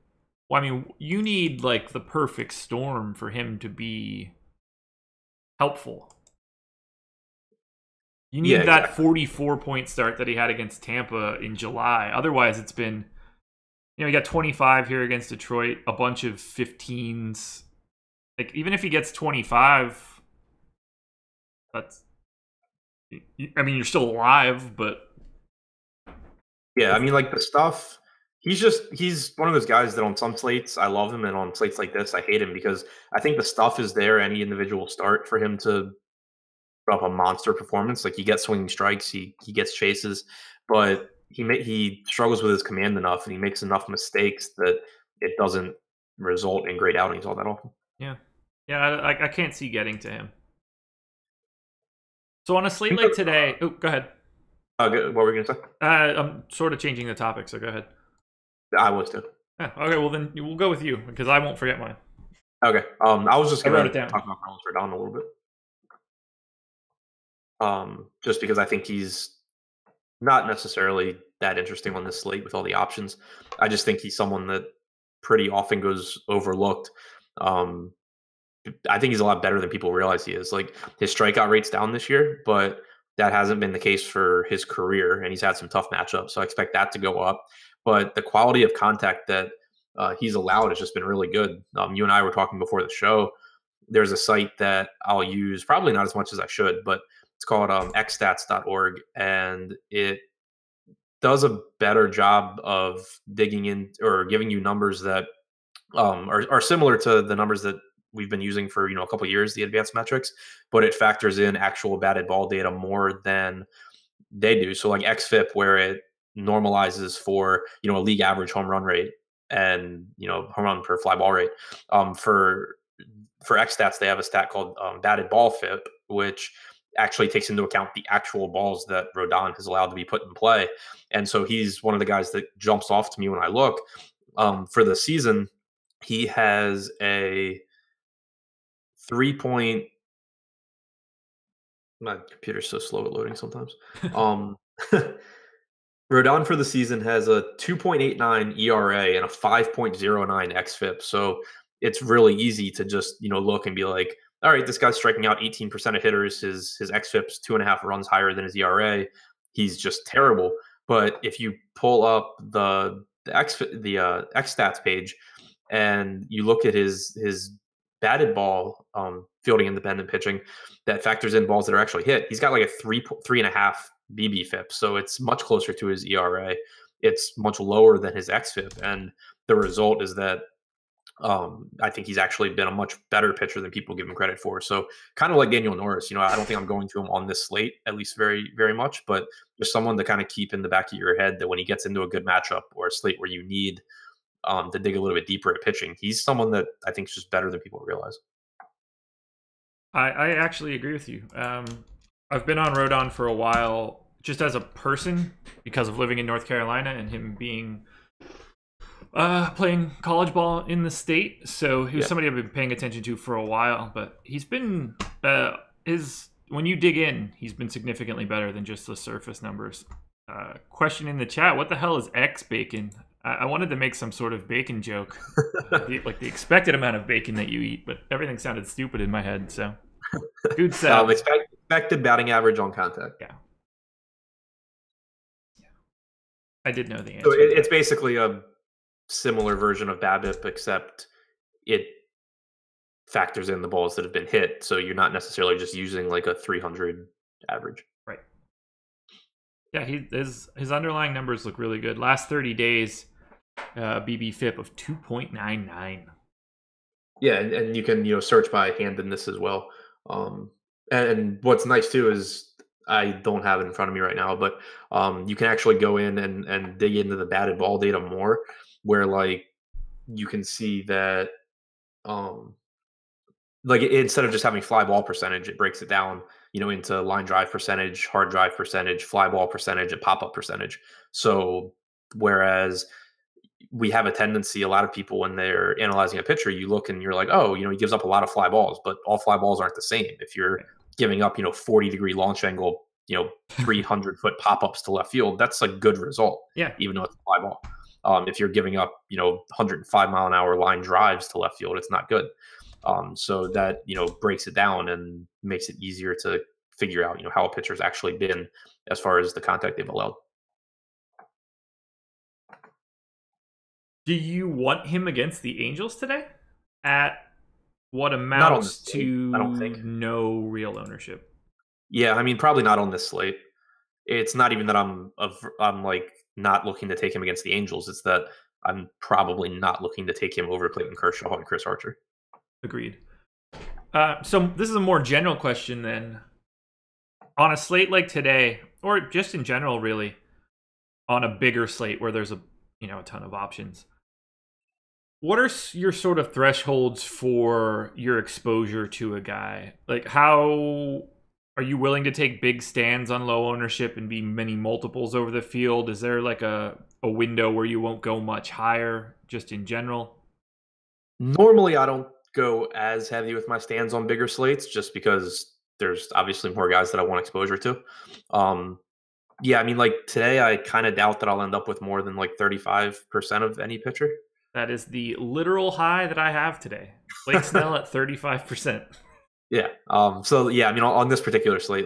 Well, I mean, you need like the perfect storm for him to be helpful. You Yeah, need that exactly. 44-point start that he had against Tampa in July. Otherwise, it's been, he got 25 here against Detroit, a bunch of 15s. Like, even if he gets 25, that's, I mean, you're still alive, but Yeah, I mean, like the stuff. He's one of those guys that on some slates I love him, and on slates like this I hate him because I think the stuff is there any individual start for him to put up a monster performance. Like he gets swinging strikes, he gets chases, but he struggles with his command enough, and he makes enough mistakes that it doesn't result in great outings all that often. yeah. Yeah, I can't see getting to him. So on a slate Think like today, oh, go ahead. what were we gonna say? I'm sort of changing the topic, so go ahead. I was too. Yeah, okay, well then we'll go with you because I won't forget mine. Okay. I was just I wrote gonna it down. talk about Carlos Rodon a little bit. Just because I think he's not necessarily that interesting on this slate with all the options. I just think he's someone that pretty often goes overlooked. Um, I think he's a lot better than people realize he is. Like his strikeout rate's down this year, but that hasn't been the case for his career, and he's had some tough matchups. So I expect that to go up. But the quality of contact that he's allowed has just been really good. You and I were talking before the show. There's a site that I'll use, probably not as much as I should, but it's called xstats.org, and it does a better job of digging in or giving you numbers that are similar to the numbers that we've been using for a couple of years, the advanced metrics, but it factors in actual batted ball data more than they do. So like XFIP, where it normalizes for a league average home run rate and home run per fly ball rate. For X stats, they have a stat called batted ball FIP, which actually takes into account the actual balls that Rodon has allowed to be put in play. And so he's one of the guys that jumps off to me when I look. For the season, he has a 3 point. My computer's so slow at loading sometimes. Um, Rodon for the season has a 2.89 ERA and a 5.09 xFIP. So it's really easy to just look and be like, all right, this guy's striking out 18% of hitters. His xFIP's 2.5 runs higher than his ERA. He's just terrible. But if you pull up the X stats page and you look at his batted ball fielding independent pitching that factors in balls that are actually hit, he's got like a 3.5 BB FIP, so it's much closer to his ERA. It's much lower than his xFIP, and the result is that I think he's actually been a much better pitcher than people give him credit for. So kind of like Daniel Norris, I don't think I'm going to him on this slate, at least very, very much, but just someone to kind of keep in the back of your head that when he gets into a good matchup or a slate where you need to dig a little bit deeper at pitching, he's someone that I think is just better than people realize. I actually agree with you. I've been on Rodon for a while just as a person because of living in North Carolina and him being playing college ball in the state. So he was somebody I've been paying attention to for a while, but he's been when you dig in, he's been significantly better than just the surface numbers. Question in the chat: what the hell is X bacon? I wanted to make some sort of bacon joke, like the expected amount of bacon that you eat, but everything sounded stupid in my head. So, food said, expected batting average on contact. Yeah, I did know the answer. So it's basically a similar version of BABIP, except it factors in the balls that have been hit. So you're not necessarily just using like a 300 average. Right. Yeah, his underlying numbers look really good. Last 30 days, BB FIP of 2.99. Yeah, and you can search by hand in this as well. And what's nice too is I don't have it in front of me right now, but you can actually go in and dig into the batted ball data more, where like you can see that like instead of just having fly ball percentage, it breaks it down, into line drive percentage, hard drive percentage, fly ball percentage, and pop up percentage. So whereas we have a tendency, a lot of people, when they're analyzing a pitcher, you look and you're like, oh, he gives up a lot of fly balls, but all fly balls aren't the same. If you're giving up, 40-degree launch angle, 300-foot pop ups to left field, that's a good result. Yeah. Even though it's a fly ball. If you're giving up, 105-mile-an-hour line drives to left field, it's not good. So that, breaks it down and makes it easier to figure out, how a pitcher's actually been as far as the contact they've allowed. Do you want him against the Angels today? At what amounts to I don't think. no real ownership? Yeah, I mean, probably not on this slate. It's not even that I'm like not looking to take him against the Angels. It's that I'm probably not looking to take him over Clayton Kershaw and Chris Archer. Agreed. So this is a more general question then. On a slate like today, or just in general, really, on a bigger slate where there's a ton of options, what are your sort of thresholds for your exposure to a guy? Like, how are you willing to take big stands on low ownership and be many multiples over the field? Is there like a window where you won't go much higher, just in general? Normally, I don't go as heavy with my stands on bigger slates just because there's obviously more guys that I want exposure to. Yeah, I mean, like today, I kind of doubt that I'll end up with more than like 35% of any pitcher. That is the literal high that I have today. Blake Snell at 35%. Yeah. So yeah, I mean, on this particular slate,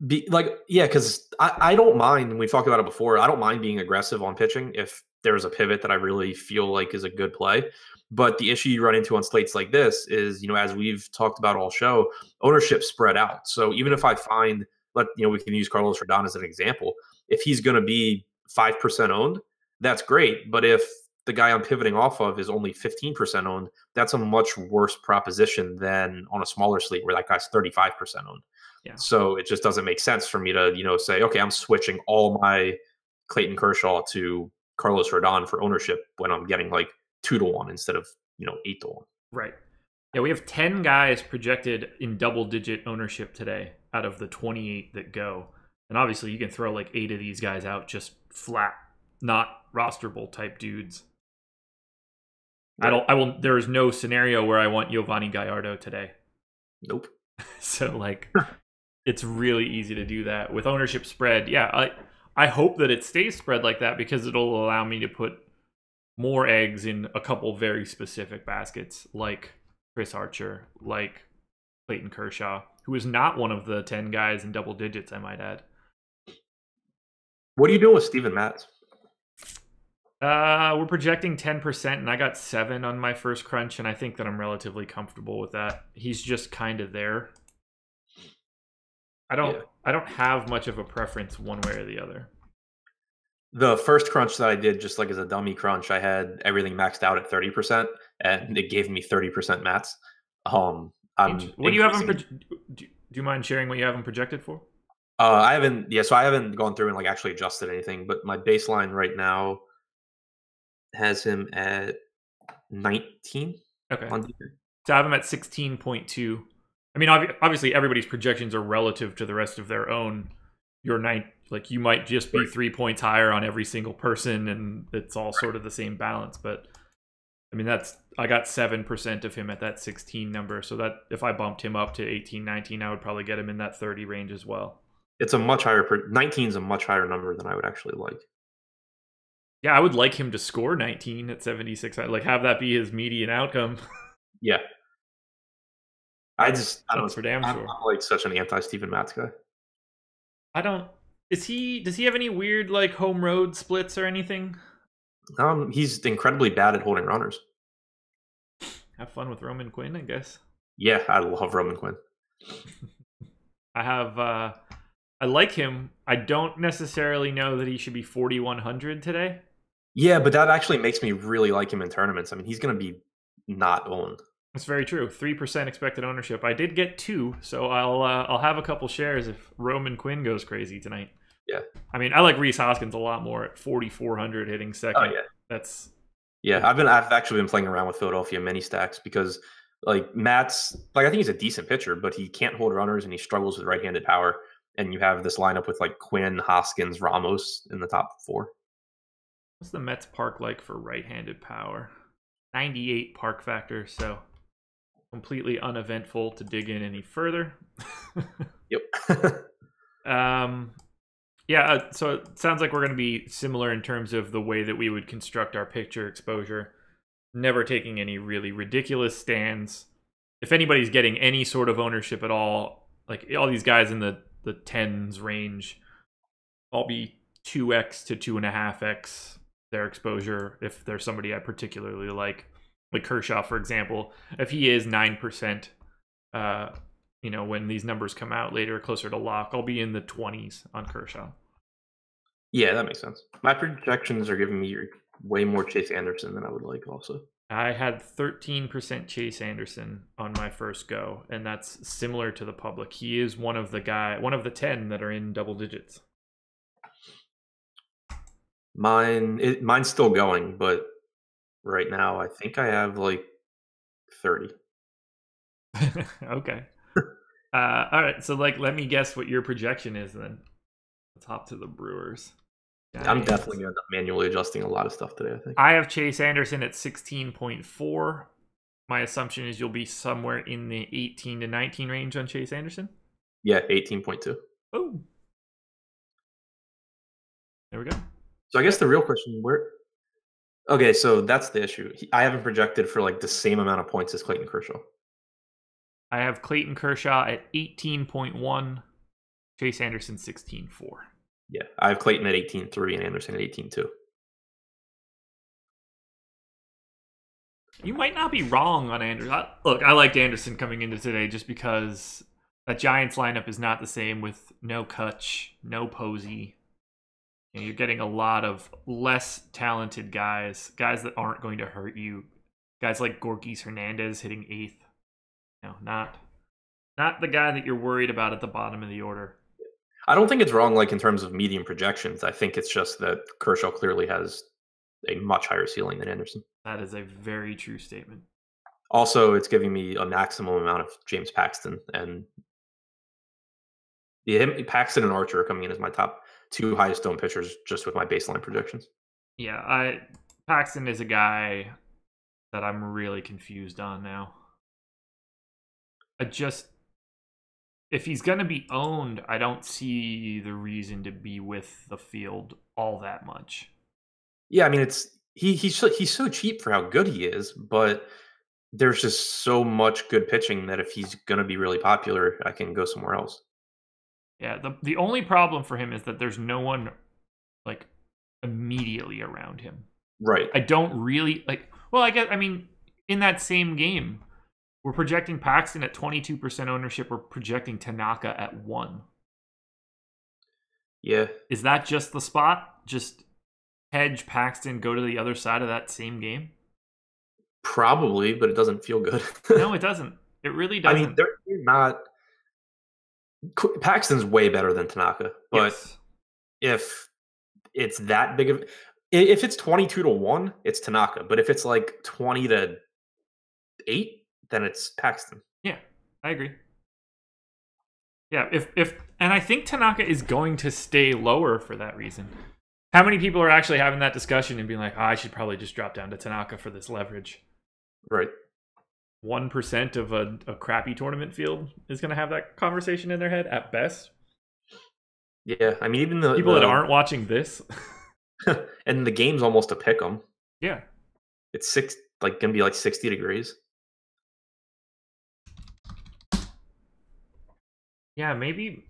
because I don't mind, and we've talked about it before, I don't mind being aggressive on pitching if there's a pivot that I really feel like is a good play. But the issue you run into on slates like this is, as we've talked about all show, ownership spread out. So even if I find, we can use Carlos Rodon as an example. If he's going to be 5% owned, that's great. But if the guy I'm pivoting off of is only 15% owned, that's a much worse proposition than on a smaller slate where that guy's 35% owned. Yeah. So it just doesn't make sense for me to, say, okay, I'm switching all my Clayton Kershaw to Carlos Rodon for ownership when I'm getting like 2-1 instead of 8-1. Right. Yeah, we have 10 guys projected in double-digit ownership today out of the 28 that go. And obviously you can throw like 8 of these guys out just flat, not rosterable type dudes. Right. There is no scenario where I want Giovanni Gallardo today. Nope. So it's really easy to do that with ownership spread. Yeah, I hope that it stays spread like that because it'll allow me to put more eggs in a couple very specific baskets, like Chris Archer, like Clayton Kershaw, who is not one of the 10 guys in double digits, I might add. What are you doing with Steven Matz? We're projecting 10%, and I got 7 on my first crunch, and I think that I'm relatively comfortable with that. He's just kind of there. I don't have much of a preference one way or the other. The first crunch that I did, just like as a dummy crunch, I had everything maxed out at 30%, and it gave me 30% Matz. What do you have him? Do you mind sharing what you have him projected for? I haven't. Yeah, so I haven't gone through and actually adjusted anything. But my baseline right now has him at 19. Okay. So I have him at 16.2. I mean, obviously, everybody's projections are relative to the rest of their own. You might just be 3 points higher on every single person, and it's all sort of the same balance. But I mean, I got 7% of him at that 16 number. So that if I bumped him up to 18, 19, I would probably get him in that 30 range as well. It's a much higher. 19 is a much higher number than I would actually like. Yeah, I would like him to score 19 at 76. I'd have that be his median outcome. Yeah. I don't for damn sure. I'm like such an anti-Steven Matz guy. Does he have any weird home road splits or anything? He's incredibly bad at holding runners. Have fun with Roman Quinn, I guess. Yeah, I love Roman Quinn. I like him. I don't necessarily know that he should be 4,100 today. Yeah, but that actually makes me really like him in tournaments. I mean, he's going to be not owned. That's very true. 3% expected ownership. I did get 2, so I'll have a couple shares if Roman Quinn goes crazy tonight. Yeah. I mean, I like Rhys Hoskins a lot more at 4,400 hitting second. Oh yeah. I've actually been playing around with Philadelphia mini stacks because Like Matt's, like I think he's a decent pitcher, but he can't hold runners and he struggles with right-handed power. And you have this lineup with like Quinn, Hoskins, Ramos in the top four. What's the Mets park like for right-handed power? 98 park factor, so completely uneventful to dig in any further. Yep. Yeah, so it sounds like we're going to be similar in terms of the way that we would construct our picture exposure. Never taking any really ridiculous stands. If anybody's getting any sort of ownership at all, like all these guys in the tens range, I'll be 2x to 2.5x their exposure if there's somebody I particularly like Kershaw, for example. If he is 9%, when these numbers come out later, closer to lock, I'll be in the 20s on Kershaw. Yeah, that makes sense. My projections are giving me way more Chase Anderson than I would like also. I had 13% Chase Anderson on my first go, and that's similar to the public. He is one of the 10 that are in double digits. Mine's still going, but right now I think I have like 30. Okay. All right, so let me guess what your projection is then. Let's hop to the Brewers. I'm definitely going to end up manually adjusting a lot of stuff today, I think. I have Chase Anderson at 16.4. My assumption is you'll be somewhere in the 18 to 19 range on Chase Anderson. Yeah, 18.2. Oh. There we go. So I guess the real question, okay, so that's the issue. I haven't projected for like the same amount of points as Clayton Kershaw. I have Clayton Kershaw at 18.1, Chase Anderson 16.4. Yeah, I have Clayton at 18.3 and Anderson at 18.2. You might not be wrong on Anderson. Look, I liked Anderson coming into today just because that Giants lineup is not the same with no Kutch, no Posey. You're getting a lot of less talented guys that aren't going to hurt you. Guys like Gorkys Hernandez hitting 8th. Not the guy that you're worried about at the bottom of the order. I don't think it's wrong, like in terms of medium projections. I think it's just that Kershaw clearly has a much higher ceiling than Anderson. That is a very true statement. Also, it's giving me a maximum amount of James Paxton, and Paxton and Archer are coming in as my top 2 highest owned pitchers just with my baseline projections. Yeah, Paxton is a guy that I'm really confused on now. If he's going to be owned, I don't see the reason to be with the field all that much. Yeah, I mean, he's so cheap for how good he is, but there's just so much good pitching that if he's going to be really popular, I can go somewhere else. Yeah, the only problem for him is that there's no one like immediately around him. Right. I don't really in that same game, we're projecting Paxton at 22% ownership. We're projecting Tanaka at 1. Yeah. Is that just the spot? Just hedge Paxton, go to the other side of that same game? Probably, but it doesn't feel good. No, it doesn't. It really doesn't. I mean, they're not. Paxton's way better than Tanaka, but yes. If it's that big of, if it's 22-1, it's Tanaka. But if it's like 20-8, then it's Paxton. Yeah, I agree. Yeah, and I think Tanaka is going to stay lower for that reason. How many people are actually having that discussion and being like, I should probably just drop down to Tanaka for this leverage? Right. 1% of a crappy tournament field is going to have that conversation in their head at best. Yeah, I mean, even the people that aren't watching this, and the game's almost a pick 'em. Yeah, it's gonna be like 60 degrees. Yeah, maybe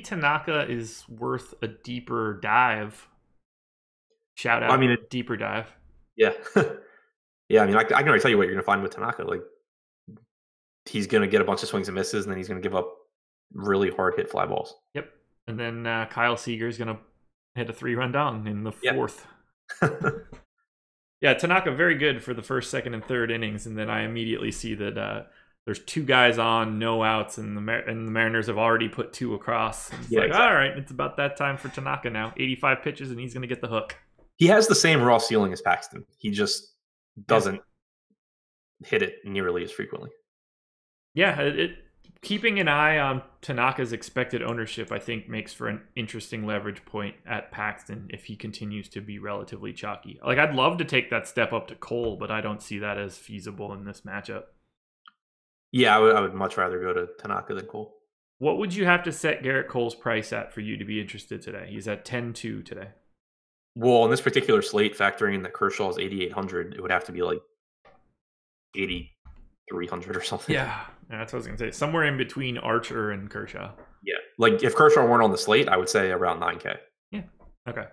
Tanaka is worth a deeper dive. Shout out! A deeper dive. Yeah, yeah. I mean, I can already tell you what you're gonna find with Tanaka. Like, he's gonna get a bunch of swings and misses, and then he's gonna give up really hard hit fly balls. Yep. And then Kyle Seager is going to hit a 3-run dong in the 4th. Yeah, Tanaka very good for the first, second, and third innings, and then I immediately see that there's 2 guys on, no outs, and the Mariners have already put 2 across. It's exactly. All right, it's about that time for Tanaka now. 85 pitches, and he's going to get the hook. He has the same raw ceiling as Paxton. He just doesn't hit it nearly as frequently. Yeah, keeping an eye on Tanaka's expected ownership, I think, makes for an interesting leverage point at Paxton if he continues to be relatively chalky. Like, I'd love to take that step up to Cole, but I don't see that as feasible in this matchup. Yeah, I would much rather go to Tanaka than Cole. What would you have to set Garrett Cole's price at for you to be interested today? He's at 10-2 today. Well, in this particular slate, factoring in that Kershaw is 8,800, it would have to be like 8,300 or something. Yeah, that's what I was going to say. Somewhere in between Archer and Kershaw. Yeah, like if Kershaw weren't on the slate, I would say around 9K. Yeah, okay.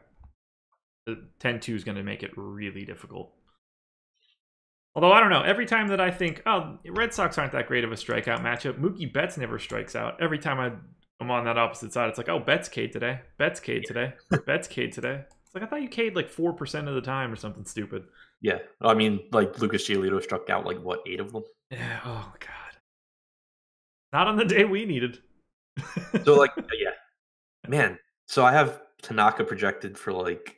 The 10-2 is going to make it really difficult. Although, I don't know. Every time that I think, oh, Red Sox aren't that great of a strikeout matchup, Mookie Betts never strikes out. Every time I'm on that opposite side, it's like, oh, Betts K'd today. Betts K'd today. Betts K'd today. It's like, I thought you K'd like 4% of the time or something stupid. Yeah, I mean, like Lucas Giolito struck out like, what, 8 of them? Yeah, oh, my God. Not on the day we needed. So, like, yeah. Man, so I have Tanaka projected for like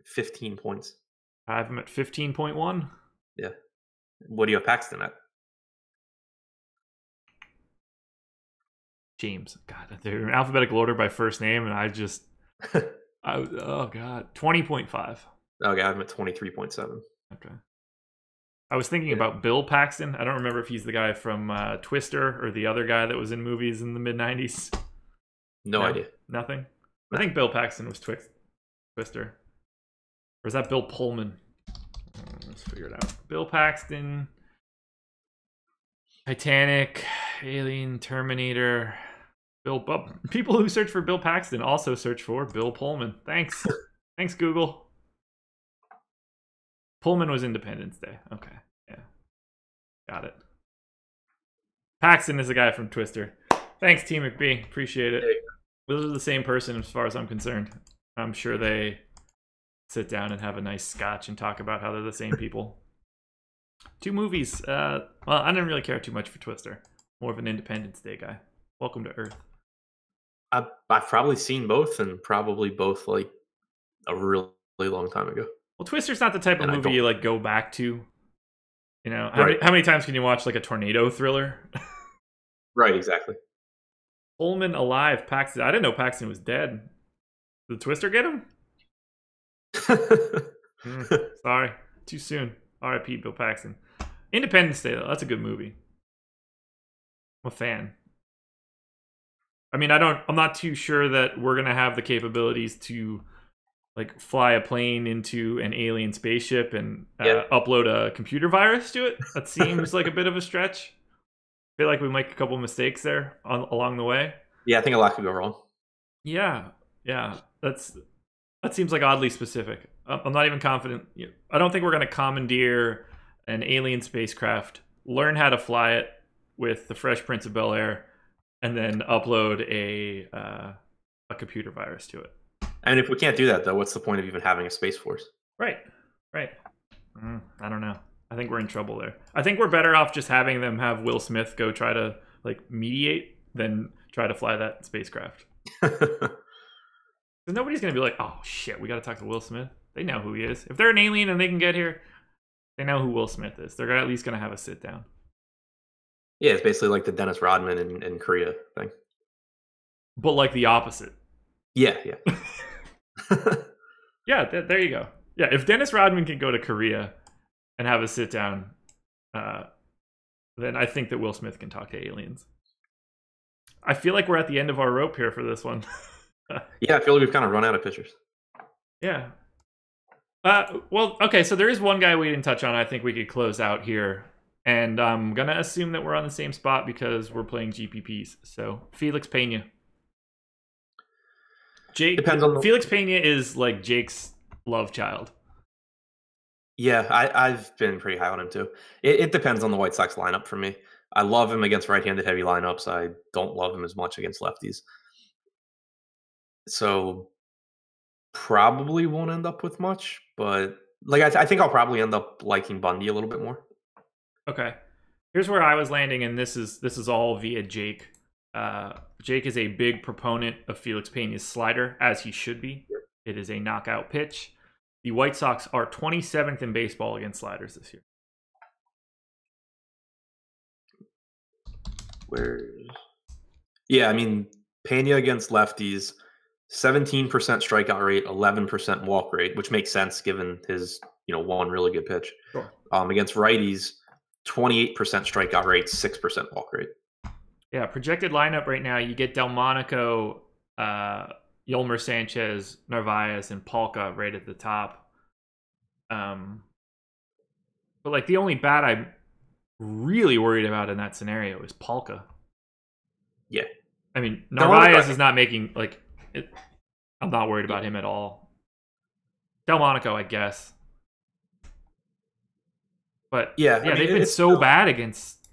15 points. I have him at 15.1. Yeah. What do you have Paxton at? James. God, they're in alphabetical order by first name, and oh, God. 20.5. Okay, I have him at 23.7. Okay. I was thinking about Bill Paxton. I don't remember if he's the guy from Twister or the other guy that was in movies in the mid-90s. No idea. Nothing? I think Bill Paxton was Twister. Or is that Bill Pullman? Let's figure it out. Bill Paxton, Titanic, Alien, Terminator, people who search for Bill Paxton also search for Bill Pullman. Thanks. Thanks, Google. Pullman was Independence Day. Okay. Yeah. Got it. Paxton is the guy from Twister. Thanks, T. McBee. Appreciate it. Those are the same person as far as I'm concerned. I'm sure they sit down and have a nice scotch and talk about how they're the same people. 2 movies. Well, I didn't really care too much for Twister. More of an Independence Day guy. Welcome to Earth. I've probably seen both, and probably both like a really long time ago. Well, Twister's not the type of movie you like go back to. You know, Right. how many times can you watch like a tornado thriller? Right, exactly. Pullman alive, Paxton. I didn't know Paxton was dead. Did Twister get him? Sorry, too soon. R.I.P. Bill Paxton. Independence Day, though, that's a good movie. I'm a fan. I mean, I'm not too sure that we're gonna have the capabilities to like fly a plane into an alien spaceship and upload a computer virus to it. That seems like a bit of a stretch. I feel like we make a couple mistakes there along the way. Yeah, I think a lot could go wrong. Yeah. That seems like oddly specific. I'm not even confident. I don't think we're going to commandeer an alien spacecraft, learn how to fly it with the Fresh Prince of Bel-Air, and then upload a computer virus to it. And if we can't do that, though, what's the point of even having a Space Force? Right. I don't know. I think we're in trouble there. I think we're better off just having them have Will Smith go try to like mediate than try to fly that spacecraft. Nobody's going to be like, oh, shit, we got to talk to Will Smith. They know who he is. If they're an alien and they can get here, they know who Will Smith is. They're at least going to have a sit down. Yeah, it's basically like the Dennis Rodman in Korea thing. But like the opposite. Yeah. Yeah, there you go. Yeah, if Dennis Rodman can go to Korea and have a sit down, then I think that Will Smith can talk to aliens. I feel like we're at the end of our rope here for this one. Yeah, I feel like we've kind of run out of pitchers. Yeah. Well, okay, so there is one guy we didn't touch on. I think we could close out here. And I'm going to assume that we're on the same spot because we're playing GPPs. So, Felix Pena. Felix Pena is like Jake's love child. Yeah, I've been pretty high on him too. It depends on the White Sox lineup for me. I love him against right-handed heavy lineups. I don't love him as much against lefties. So probably won't end up with much, but like I think I'll probably end up liking Bundy a little bit more. Okay. Here's where I was landing, and this is all via Jake. Jake is a big proponent of Felix Pena's slider, as he should be. It is a knockout pitch. The White Sox are 27th in baseball against sliders this year. Where? Yeah, I mean, Pena against lefties, 17% strikeout rate, 11% walk rate, which makes sense given his, one really good pitch. Sure. Against righties, 28% strikeout rate, 6% walk rate. Yeah, projected lineup right now, you get Delmonico, Yolmer Sanchez, Narvaez, and Palka right at the top. But like the only bat I'm really worried about in that scenario is Palka. Yeah. I mean, Narvaez is not making it. I'm not worried about him at all. Delmonico, I guess. But yeah, they've been so bad against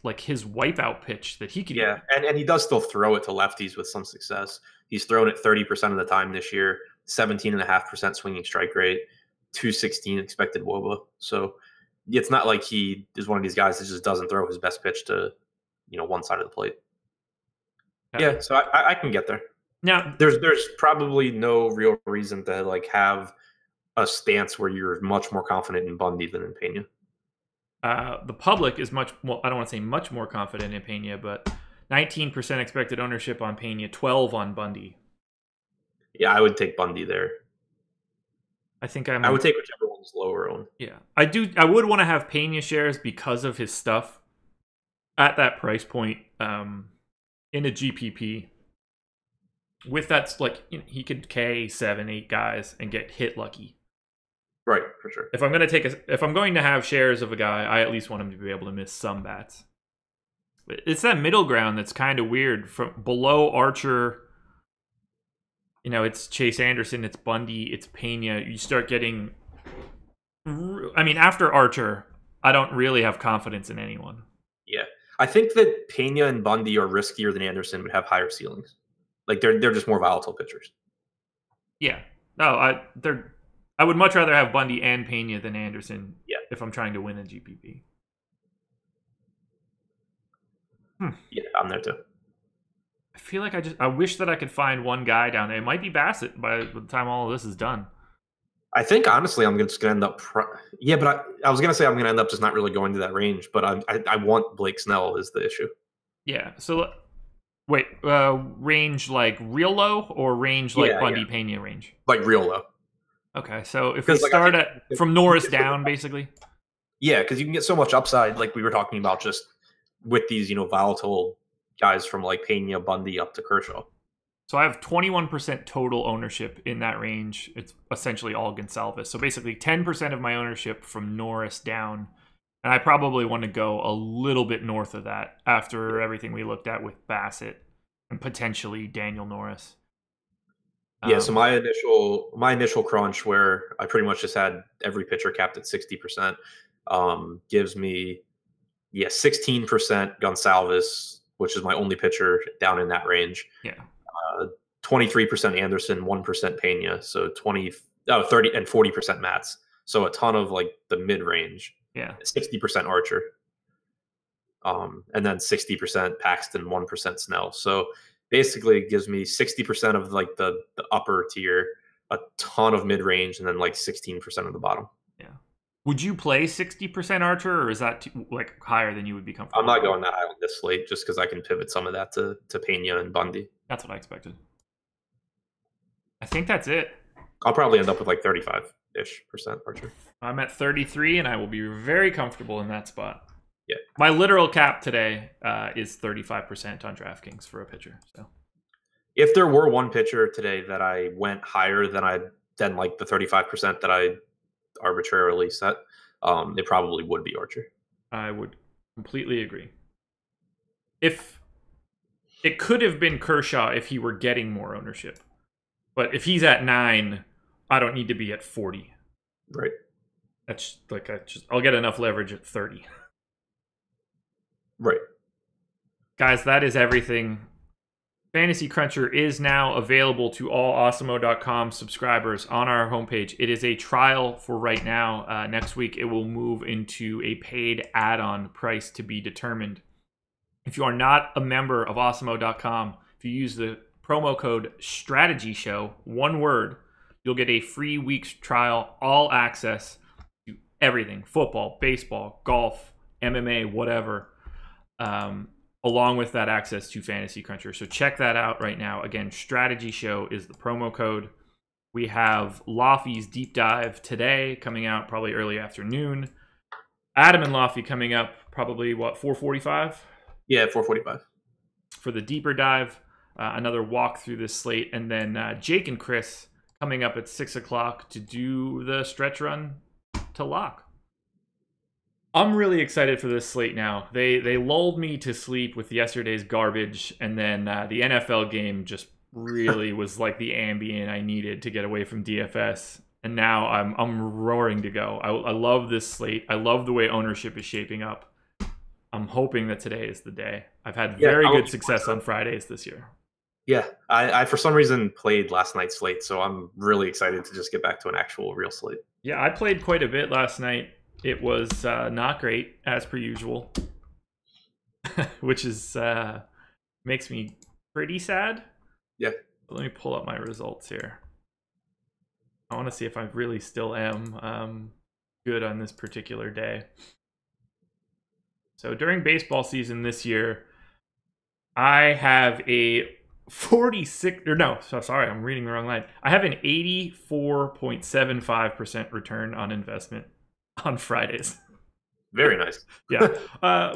like his wipeout pitch that he could. Yeah, and he does still throw it to lefties with some success. He's thrown it 30% of the time this year, 17.5% swinging strike rate, 216 expected WOBA. So it's not like he is one of these guys that just doesn't throw his best pitch to, one side of the plate. Yeah, so I can get there. Now, there's probably no real reason to like have a stance where you're much more confident in Bundy than in Pena. The public is much more, I don't want to say much more confident in Pena, but 19% expected ownership on Pena, 12 on Bundy. Yeah, I would take Bundy there. I would take whichever one's lower owned. Yeah, I would want to have Pena shares because of his stuff at that price point in a GPP. With that, like, he could K 7-8 guys and get hit lucky. Right, for sure. If I'm going to have shares of a guy, I at least want him to be able to miss some bats. It's that middle ground that's kind of weird. From below Archer, it's Chase Anderson, it's Bundy, it's Pena. You start getting, I mean, after Archer, I don't really have confidence in anyone. Yeah, I think that Pena and Bundy are riskier than Anderson, would have higher ceilings. Like they're just more volatile pitchers. Yeah, no, I would much rather have Bundy and Pena than Anderson. Yeah. If I'm trying to win a GPP. Yeah, I'm there too. I feel like I wish that I could find one guy down there. It might be Bassitt by the time all of this is done. I think honestly, I'm just gonna end up. But I was gonna say I'm gonna end up just not really going to that range. But I want Blake Snell is the issue. Yeah. So wait, range like real low or range like Bundy Pena range? Like real low. Okay, so if we start from Norris down, basically. Yeah, because you can get so much upside, like we were talking about, just with these volatile guys from like Pena, Bundy up to Kershaw. So I have 21% total ownership in that range. It's essentially all Gonsalves. So basically 10% of my ownership from Norris down. And I probably want to go a little bit north of that after everything we looked at with Bassitt and potentially Daniel Norris. Yeah, so my initial crunch, where I pretty much just had every pitcher capped at 60%, gives me 16% Gonsalves, which is my only pitcher down in that range. Yeah. 23% Anderson, 1% Pena, so 30 and 40% Mats. So a ton of like the mid range. Yeah. 60% Archer. And then 60% Paxton, 1% Snell. So basically it gives me 60% of like the upper tier, a ton of mid range, and then like 16% of the bottom. Yeah. Would you play 60% Archer, or is that like higher than you would be comfortable? I'm not going that high on this slate just because I can pivot some of that to Pena and Bundy. That's what I expected. I think that's it. I'll probably end up with like 35-ish% Archer. I'm at 33, and I will be very comfortable in that spot. Yeah. My literal cap today is 35% on DraftKings for a pitcher. So, if there were one pitcher today that I went higher than like the 35% that I arbitrarily set, it probably would be Archer. I would completely agree. If it could have been Kershaw if he were getting more ownership, but if he's at 9, I don't need to be at 40. Right. That's like I'll get enough leverage at 30. Right. Guys, that is everything. Fantasy Cruncher is now available to all Awesemo.com subscribers on our homepage. It is a trial for right now. Next week, it will move into a paid add-on price to be determined. If you are not a member of Awesemo.com, if you use the promo code STRATEGYSHOW, one word, you'll get a free week's trial, all access to everything. Football, baseball, golf, MMA, whatever. along with that access to Fantasy Cruncher. So check that out right now. Again, Strategy Show is the promo code. We have Laffy's Deep Dive today coming out probably early afternoon. Adam and Laffy coming up probably, 4:45? Yeah, 4:45. For the deeper dive, another walk through this slate. And then Jake and Chris coming up at 6 o'clock to do the stretch run to lock. I'm really excited for this slate now. They lulled me to sleep with yesterday's garbage, and then the NFL game just really was like the ambient I needed to get away from DFS. And now I'm roaring to go. I love this slate. I love the way ownership is shaping up. I'm hoping that today is the day. I've had very good success on Fridays this year. Yeah, I for some reason played last night's slate, so I'm really excited to just get back to an actual real slate. Yeah, I played quite a bit last night. It was not great, as per usual, which is makes me pretty sad. Yeah. Let me pull up my results here. I want to see if I really still am good on this particular day. So during baseball season this year, I have a 46, or no, so sorry, I'm reading the wrong line. I have an 84.75% return on investment on Fridays. Very nice. Yeah.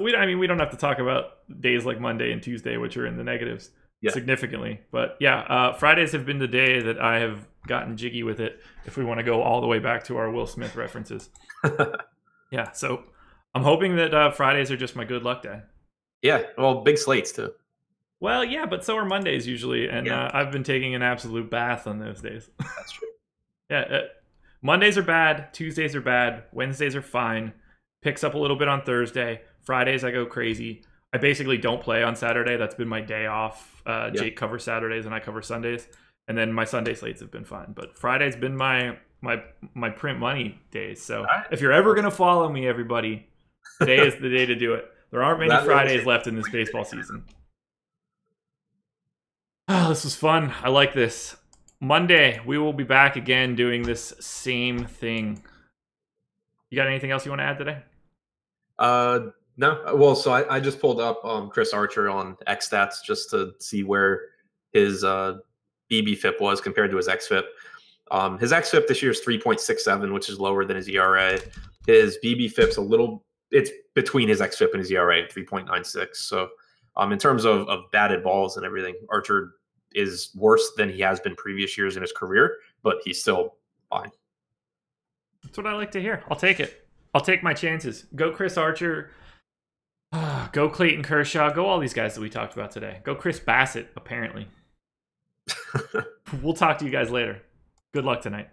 We don't have to talk about days like Monday and Tuesday, which are in the negatives significantly. But yeah, Fridays have been the day that I have gotten jiggy with it, if we want to go all the way back to our Will Smith references. Yeah, so I'm hoping that Fridays are just my good luck day. Yeah, well, big slates too. Well, yeah, but so are Mondays usually, and I've been taking an absolute bath on those days. That's true. Yeah, Mondays are bad, Tuesdays are bad, Wednesdays are fine. Picks up a little bit on Thursday. Fridays I go crazy. I basically don't play on Saturday. That's been my day off. Jake covers Saturdays and I cover Sundays, and then my Sunday slates have been fine. But Friday's been my print money days. So if you're ever gonna follow me, everybody, today is the day to do it. There aren't many Fridays left in this baseball season. Oh, this was fun. I like this. Monday, we will be back again doing this same thing. You got anything else you want to add today? No. Well, so I just pulled up Chris Archer on XStats just to see where his BB-FIP was compared to his XFIP. His XFIP this year is 3.67, which is lower than his ERA. His BB-FIP's it's between his XFIP and his ERA at 3.96. So in terms of batted balls and everything, Archer is worse than he has been previous years in his career, but he's still fine. That's what I like to hear. I'll take it. I'll take my chances. Go Chris Archer. Go Clayton Kershaw. Go all these guys that we talked about today. Go Chris Bassitt, apparently. We'll talk to you guys later. Good luck tonight.